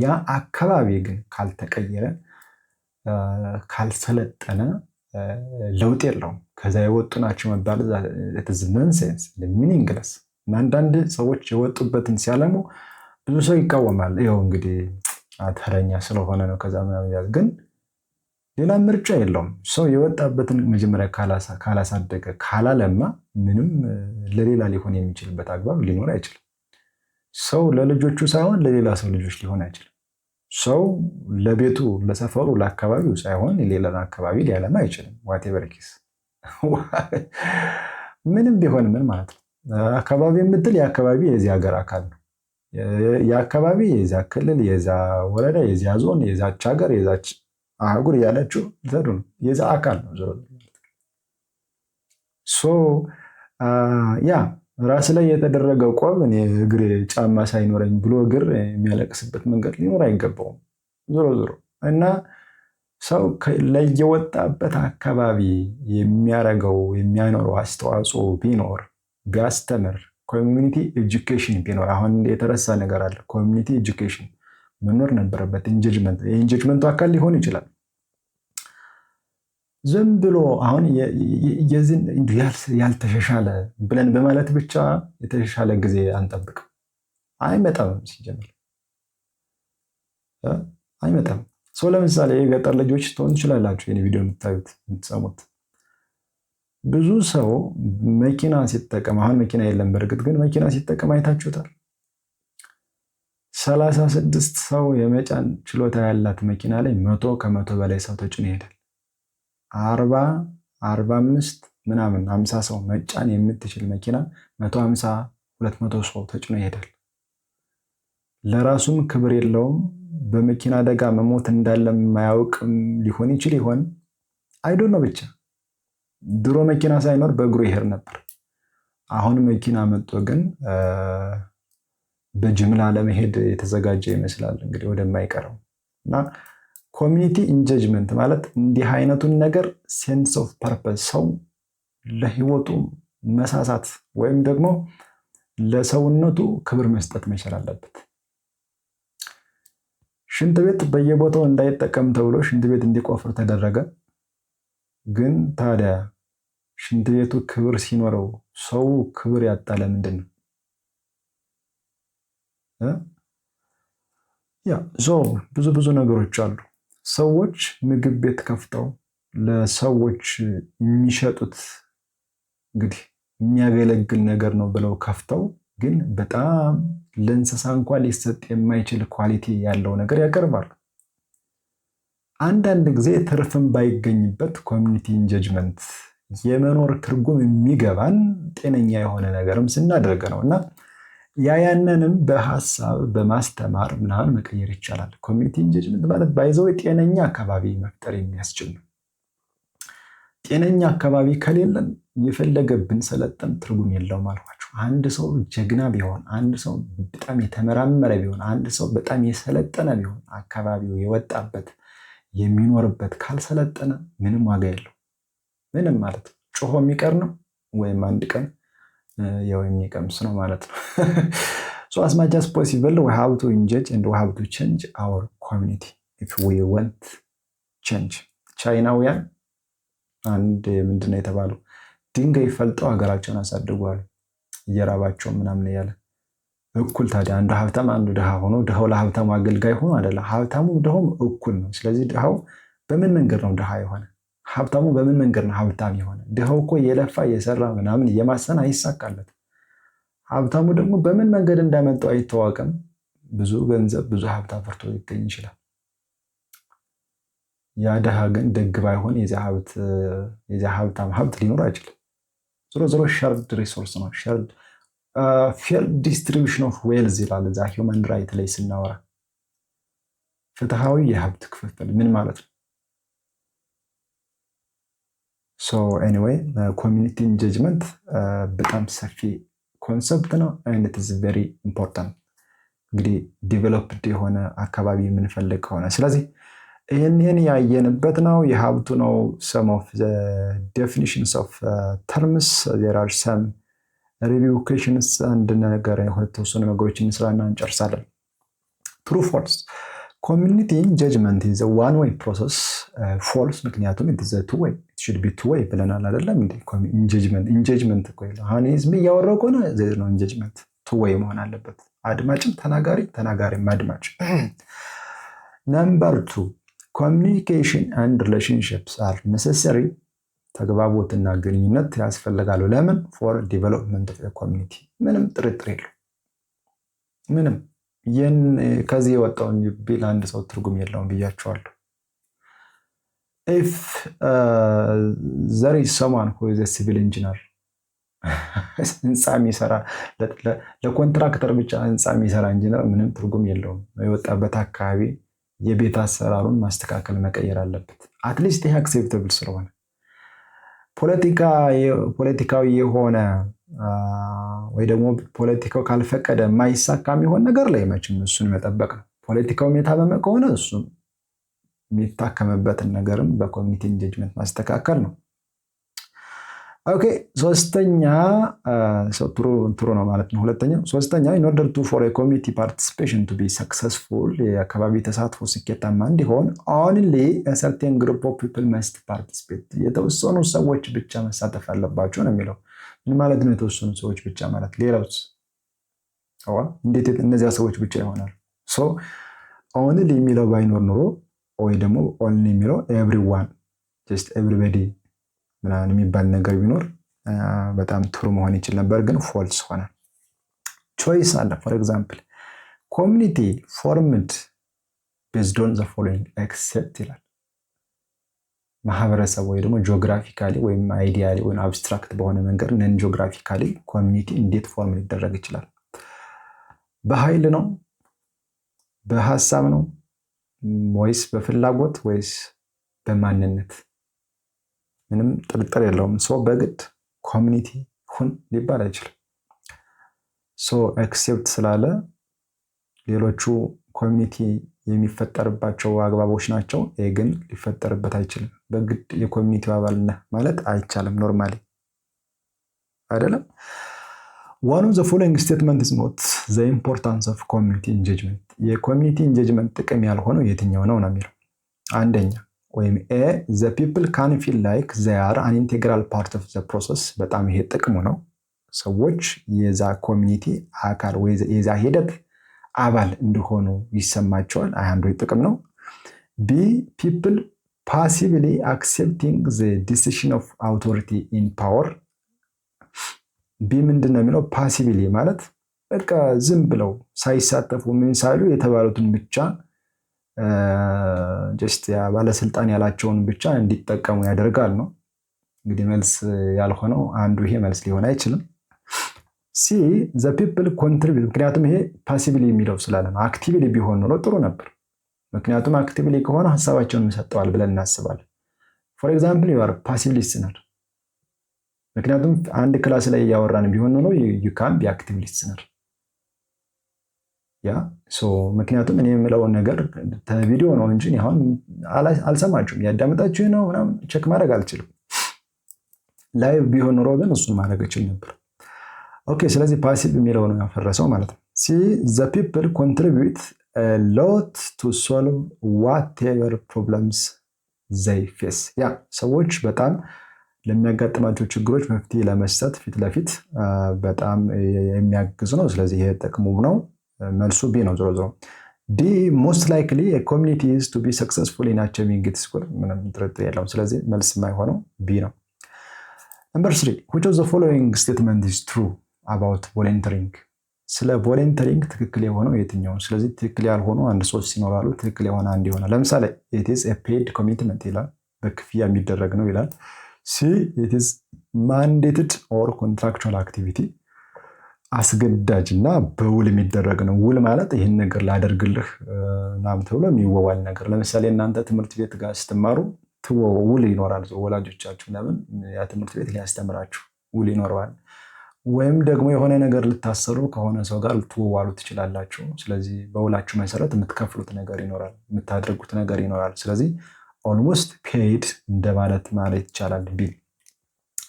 ያ አካባቢ ግን ካልተቀየረ ካልሰለጠነ ለውጥ የለውም። ከዛ የወጡ ናቸው መባል ነንሴንስ ሚኒንግለስ። አንዳንድ ሰዎች የወጡበትን ሲያለሙ ብዙ ሰው ይቃወማል። ይኸው እንግዲህ ተረኛ ስለሆነ ነው ከዛ ምናምን፣ ግን ሌላ ምርጫ የለውም። ሰው የወጣበትን መጀመሪያ ካላሳደገ ካላለማ ምንም ለሌላ ሊሆን የሚችልበት አግባብ ሊኖር አይችልም። ሰው ለልጆቹ ሳይሆን ለሌላ ሰው ልጆች ሊሆን አይችልም። ሰው ለቤቱ ለሰፈሩ ለአካባቢው ሳይሆን የሌላን አካባቢ ሊያለማ አይችልም። ዋቴቨር ኬዝ ምንም ቢሆን ምን ማለት ነው። አካባቢ የምትል የአካባቢ የዚህ ሀገር አካል ነው። የአካባቢ የዛ ክልል የዛ ወረዳ የዚያ ዞን የዛች ሀገር የዛች አህጉር እያለችው ዘዱ ነው፣ የዛ አካል ነው። ያ ራስ ላይ የተደረገው ቆብ እኔ እግር ጫማ ሳይኖረኝ ብሎ እግር የሚያለቅስበት መንገድ ሊኖር አይገባውም። ዞሮ ዞሮ እና ሰው ለየወጣበት አካባቢ የሚያደርገው የሚያኖረው አስተዋጽኦ ቢኖር ቢያስተምር፣ ኮሚኒቲ ኤጁኬሽን ቢኖር፣ አሁን የተረሳ ነገር አለ። ኮሚኒቲ ኤጁኬሽን መኖር ነበረበት። የኢንጌጅመንቱ አካል ሊሆን ይችላል። ዝም ብሎ አሁን ያልተሻሻለ ብለን በማለት ብቻ የተሻሻለ ጊዜ አንጠብቅም። አይመጣም፣ ሲጀምር አይመጣም። ለምሳሌ የገጠር ልጆች ትሆን ትችላላችሁ፣ ይህን ቪዲዮ የምታዩት የምትሰሙት። ብዙ ሰው መኪና ሲጠቀም፣ አሁን መኪና የለም በእርግጥ ግን መኪና ሲጠቀም አይታችሁታል። 36 ሰው የመጫን ችሎታ ያላት መኪና ላይ 100 በላይ ሰው ተጭኖ ይሄዳል። 40 45 ምናምን 50 ሰው መጫን የምትችል መኪና 150 200 ሰው ተጭኖ ይሄዳል። ለራሱም ክብር የለውም። በመኪና አደጋ መሞት እንዳለ የማያውቅም ሊሆን ይችል ይሆን አይዶን ነው። ብቻ ድሮ መኪና ሳይኖር በእግሩ ይሄድ ነበር። አሁን መኪና መጥቶ ግን በጅምላ ለመሄድ የተዘጋጀ ይመስላል እንግዲህ ወደማይቀረው። እና ኮሚኒቲ ኢንጌጅመንት ማለት እንዲህ አይነቱን ነገር ሴንስ ኦፍ ፐርፐስ፣ ሰው ለህይወቱ መሳሳት ወይም ደግሞ ለሰውነቱ ክብር መስጠት መቻል አለበት። ሽንት ቤት በየቦታው እንዳይጠቀም ተብሎ ሽንት ቤት እንዲቆፍር ተደረገ። ግን ታዲያ ሽንት ቤቱ ክብር ሲኖረው ሰው ክብር ያጣለ ምንድን ነው? ብዙ ነገሮች አሉ። ሰዎች ምግብ ቤት ከፍተው ለሰዎች የሚሸጡት እንግዲህ የሚያገለግል ነገር ነው ብለው ከፍተው ግን በጣም ለእንስሳ እንኳን ሊሰጥ የማይችል ኳሊቲ ያለው ነገር ያቀርባሉ። አንዳንድ ጊዜ ትርፍም ባይገኝበት ኮሚኒቲ ኢንጌጅመንት የመኖር ትርጉም የሚገባን ጤነኛ የሆነ ነገርም ስናደርግ ነው እና ያንንም በሀሳብ በማስተማር ምናምን መቀየር ይቻላል። ኮሚኒቲ ኢንጌጅመንት ማለት ባይዘው ጤነኛ አካባቢ መፍጠር የሚያስችል ነው። ጤነኛ አካባቢ ከሌለን የፈለገ ብንሰለጠን ትርጉም የለውም አልኳቸው። አንድ ሰው ጀግና ቢሆን፣ አንድ ሰው በጣም የተመራመረ ቢሆን፣ አንድ ሰው በጣም የሰለጠነ ቢሆን አካባቢው የወጣበት የሚኖርበት ካልሰለጠነ ምንም ዋጋ የለው። ምንም ማለት ነው ጮሆ የሚቀር ነው ወይም አንድ ቀን ያው የሚቀምስ ነው ማለት ነው። as much as possible we have to engage and we have to change our community if we want change. ቻይናውያን አንድ ምንድነው የተባለው ድንጋይ ፈልጠው ሀገራቸውን አሳድጓል እየራባቸው ምናምን ያለ እኩል። ታዲያ አንዱ ሀብታም አንዱ ድሃ ሆኖ ድሃው ለሀብታሙ አገልጋይ ሆኖ አይደለም፣ ሀብታሙ ድሃውም እኩል ነው። ስለዚህ ድሃው በምን መንገድ ነው ድሃ የሆነ? ሀብታሙ በምን መንገድ ነው ሀብታም የሆነ? ድሃው እኮ የለፋ የሰራ ምናምን የማሰን አይሳካለት። ሀብታሙ ደግሞ በምን መንገድ እንዳመጣው አይታወቅም። ብዙ ገንዘብ ብዙ ሀብት አፍርቶ ሊገኝ ይችላል። ያ ድሃ ግን ደግ ባይሆን የዚያ ሀብታም ሀብት ሊኖር አይችልም። ዞሮ ሸርድ ሪሶርስ ነው። ፌር ዲስትሪቢዩሽን ኦፍ ዌልዝ ይላል እዛ ሂውማን ራይት ላይ ስናወራ። ፍትሃዊ የሀብት ክፍፍል ምን ማለት ነው? ሶ ኤኒዌይ ኮሚኒቲ ኢንጌጅመንት በጣም ሰፊ ኮንሰፕት ነው። አይነት ኢዝ ቬሪ ኢምፖርታንት እንግዲህ ዲቨሎፕድ የሆነ አካባቢ የምንፈልግ ከሆነ ስለዚህ ይህን ያየንበት ነው። የሀብቱ ነው። ሰም ኦፍ ዴፊኒሽንስ ኦፍ ተርምስ ዜር አር ሰም ሪቪው ኩዌሽንስ አንድ ነገር የተወሰኑ ነገሮችን እንስራና እንጨርሳለን። ትሩ ፎልስ ኮሚኒቲ ኢንጌጅመንት ኢዝ ዋን ዌይ ፕሮሰስ። ፎልስ ምክንያቱም ኢትዝ ቱ ዌይ ኢት ሹድ ቢ ቱ ዌይ ብለናል አይደለም እንዴ? ኢንጌጅመንት እኮ ይላል። አሁን ህዝብ እያወራው ከሆነ ዜር ነው ኢንጌጅመንት ቱ ዌይ መሆን አለበት። አድማጭም ተናጋሪም አድማጭ። ነምበር 2 ኮሚኒኬሽን አንድ ሪሌሽንሺፕስ አር ኔሴሰሪ። ተግባቦትና ግንኙነት ያስፈልጋሉ። ለምን? ፎር ዲቨሎፕመንት ኦፍ ኮሚኒቲ። ምንም ጥርጥር የለው። ምንም ከዚህ የወጣውን ቢል አንድ ሰው ትርጉም የለውም ብያቸዋለሁ። ኢፍ ዘር ኢዝ ሰምዋን ሁ ኢዝ ኤ ሲቪል ኢንጂነር ህንፃ የሚሰራ ለኮንትራክተር ብቻ ህንፃ የሚሰራ ኢንጂነር ምንም ትርጉም የለውም። የወጣበት አካባቢ የቤት አሰራሩን ማስተካከል መቀየር አለበት። አትሊስት ይህ አክሴፕተብል ስለሆነ ፖለቲካዊ የሆነ ወይ ደግሞ ፖለቲካው ካልፈቀደ የማይሳካ የሚሆን ነገር ላይ መቼም እሱን መጠበቅ ነው። ፖለቲካው የታመመ ከሆነ እሱ የሚታከምበትን ነገርም በኮሚኒቲ ኢንጌጅመንት ማስተካከል ነው። ኦኬ ሶስተኛ ጥሩ ነው ማለት ነው። ሶስተኛ in order to for a community participation to be successful የአካባቢ ተሳትፎ ስኬታማ እንዲሆን only a certain group of people must participate። የተወሰኑ ሰዎች ብቻ መሳተፍ አለባቸው ነው የሚለው። ምን ማለት ነው የተወሰኑ ሰዎች ብቻ ማለት? ሌላውስ እንዴት እነዚያ ሰዎች ብቻ ይሆናል? ሶ only የሚለው ባይኖር ኖሮ ወይ ደግሞ only የሚለው everyone just everybody ምናምን የሚባል ነገር ቢኖር በጣም ጥሩ መሆን ይችል ነበር፣ ግን ፎልስ ሆነ። ቾይስ አለ። ፎር ኤግዛምፕል ኮሚኒቲ ፎርምድ ቤዝድ ኦን ዘ ፎሎዊንግ ኤክሴፕት ይላል። ማህበረሰብ ወይ ደግሞ ጂኦግራፊካሊ ወይም አይዲያሊ ወይም አብስትራክት በሆነ መንገድ ነን ጂኦግራፊካሊ ኮሚኒቲ እንዴት ፎርም ሊደረግ ይችላል? በኃይል ነው? በሀሳብ ነው? ወይስ በፍላጎት ወይስ በማንነት? ምንም ጥርጥር የለውም። ሶ በግድ ኮሚኒቲ ሁን ሊባል አይችልም። ሶ ኤክሴፕት ስላለ ሌሎቹ ኮሚኒቲ የሚፈጠርባቸው አግባቦች ናቸው። ይሄ ግን ሊፈጠርበት አይችልም። በግድ የኮሚኒቲው አባል ነህ ማለት አይቻልም። ኖርማሊ አይደለም። one of the following statement is not the importance of community engagement። የኮሚኒቲ ኢንጌጅመንት ጥቅም ያልሆነው የትኛው ነው የሚለው አንደኛ ወይም ኤ the people can feel like they are an integral part of the process። በጣም ይሄ ጥቅሙ ነው። ሰዎች የዛ ኮሚኒቲ አካል ወይ የዛ ሂደት አባል እንደሆኑ ይሰማቸዋል። አንዱ ጥቅም ነው። ቢ people passively accepting the decision of authority in power። ቢ ምንድን ነው የሚለው? ፓሲቭሊ ማለት በቃ ዝም ብለው ሳይሳተፉ ምን ሳይሉ የተባሉትን ብቻ ጀስት ያ ባለስልጣን ያላቸውን ብቻ እንዲጠቀሙ ያደርጋል ነው። እንግዲህ መልስ ያልሆነው አንዱ ይሄ መልስ ሊሆን አይችልም። ሲ the people contribute። ምክንያቱም ይሄ ፓሲቭሊ የሚለው ስላለ ነው። አክቲቭሊ ቢሆን ኖሮ ጥሩ ነበር። ምክንያቱም አክቲቭሊ ከሆነ ሀሳባቸውን ሰጥተዋል ብለን እናስባለን። ፎር ኤግዛምፕል you are passive listener። ምክንያቱም አንድ ክላስ ላይ እያወራን ቢሆን ኖሮ you can be active listener። ያ ምክንያቱም እኔ የምለውን ነገር ቪዲዮ ነው እንጂ አሁን አልሰማችሁም፣ ያዳመጣችሁ ነው ምናምን ቼክ ማድረግ አልችልም። ላይቭ ቢሆን ኖሮ ግን እሱን ማድረግ እችል ነበር። ኦኬ ስለዚህ ፓሲቭ የሚለው ነው ያፈረሰው ማለት ነው። ሲ the people contribute a lot to solve whatever problems they face። ያ ሰዎች በጣም ለሚያጋጥማቸው ችግሮች መፍትሄ ለመስጠት ፊት ለፊት በጣም የሚያግዝ ነው። ስለዚህ ይሄ ጥቅሙ ነው። መልሱ ቢ ነው። ዞሮ ዲ most likely a community is to be successful in achieving its goal። ምንም ጥርጥር የለውም። ስለዚህ መልስ የማይሆነው ቢ ነው። Number 3 which of the following statement is true about volunteering? ስለ ቮለንተሪንግ ትክክል የሆነው የትኛው? ስለዚህ ትክክል ያልሆኑ አንድ ሶስት ይኖራሉ። ትክክል የሆነ አንድ ይሆናል። ለምሳሌ ኢት ኢዝ ኤ ፔይድ ኮሚትመንት ይላል፣ በክፍያ የሚደረግ ነው ይላል። ሲ ኢት ኢዝ ማንዴትድ ኦር ኮንትራክቹዋል አክቲቪቲ፣ አስገዳጅ እና በውል የሚደረግ ነው። ውል ማለት ይህን ነገር ላደርግልህ ምናምን ተብሎ የሚወዋል ነገር። ለምሳሌ እናንተ ትምህርት ቤት ጋር ስትማሩ ውል ይኖራል። ወላጆቻችሁ ለምን ያ ትምህርት ቤት ሊያስተምራችሁ ውል ይኖረዋል። ወይም ደግሞ የሆነ ነገር ልታሰሩ ከሆነ ሰው ጋር ልትዋዋሉ ትችላላችሁ። ስለዚህ በውላችሁ መሰረት የምትከፍሉት ነገር ይኖራል፣ የምታደርጉት ነገር ይኖራል። ስለዚህ ኦልሞስት ፔይድ እንደማለት ማለት ይቻላል። ቢል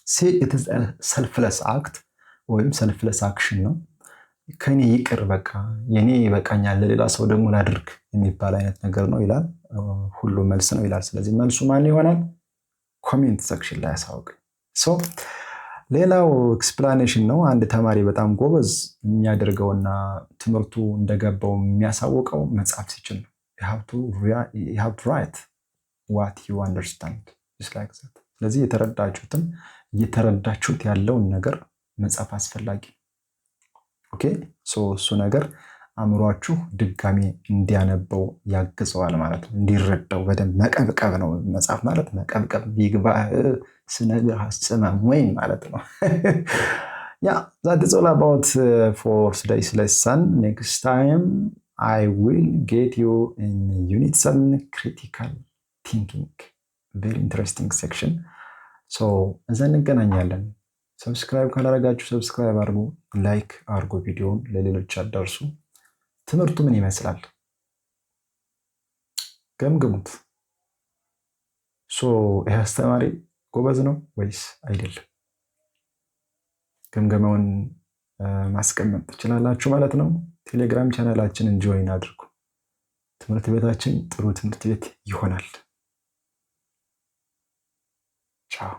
ሲ ኢት ኢዝ ሰልፍለስ አክት ወይም ሰልፍለስ አክሽን ነው። ከኔ ይቅር በቃ የኔ ይበቃኛል ለሌላ ሰው ደግሞ ላድርግ የሚባል አይነት ነገር ነው ይላል። ሁሉ መልስ ነው ይላል። ስለዚህ መልሱ ማን ይሆናል? ኮሜንት ሰክሽን ላይ ያሳውቅ። ሌላው ኤክስፕላኔሽን ነው። አንድ ተማሪ በጣም ጎበዝ የሚያደርገውና ትምህርቱ እንደገባው የሚያሳውቀው መጻፍ ሲችል ነው። you have to write what you understand just like that። ስለዚህ የተረዳችሁትን እየተረዳችሁት ያለውን ነገር መጻፍ አስፈላጊ። ኦኬ እሱ ነገር አእምሯችሁ ድጋሚ እንዲያነበው ያግዘዋል ማለት ነው። እንዲረዳው በደንብ መቀብቀብ ነው መጻፍ ማለት። መቀብቀብ ቢግባ ስነግር አስማም ወይ ማለት ነው። ያ that is all about for today's lesson. Next time I will get you in unit 7 critical thinking, very interesting section. so እዛ እንገናኛለን። ሰብስክራይብ ካላረጋችሁ ሰብስክራይብ አድርጉ፣ ላይክ አድርጉ፣ ቪዲዮውን ለሌሎች አዳርሱ። ትምህርቱ ምን ይመስላል ገምግሙት። ይህ አስተማሪ ጎበዝ ነው ወይስ አይደለም? ገምገማውን ማስቀመጥ ትችላላችሁ ማለት ነው። ቴሌግራም ቻናላችንን ጆይን አድርጉ። ትምህርት ቤታችን ጥሩ ትምህርት ቤት ይሆናል። ቻው።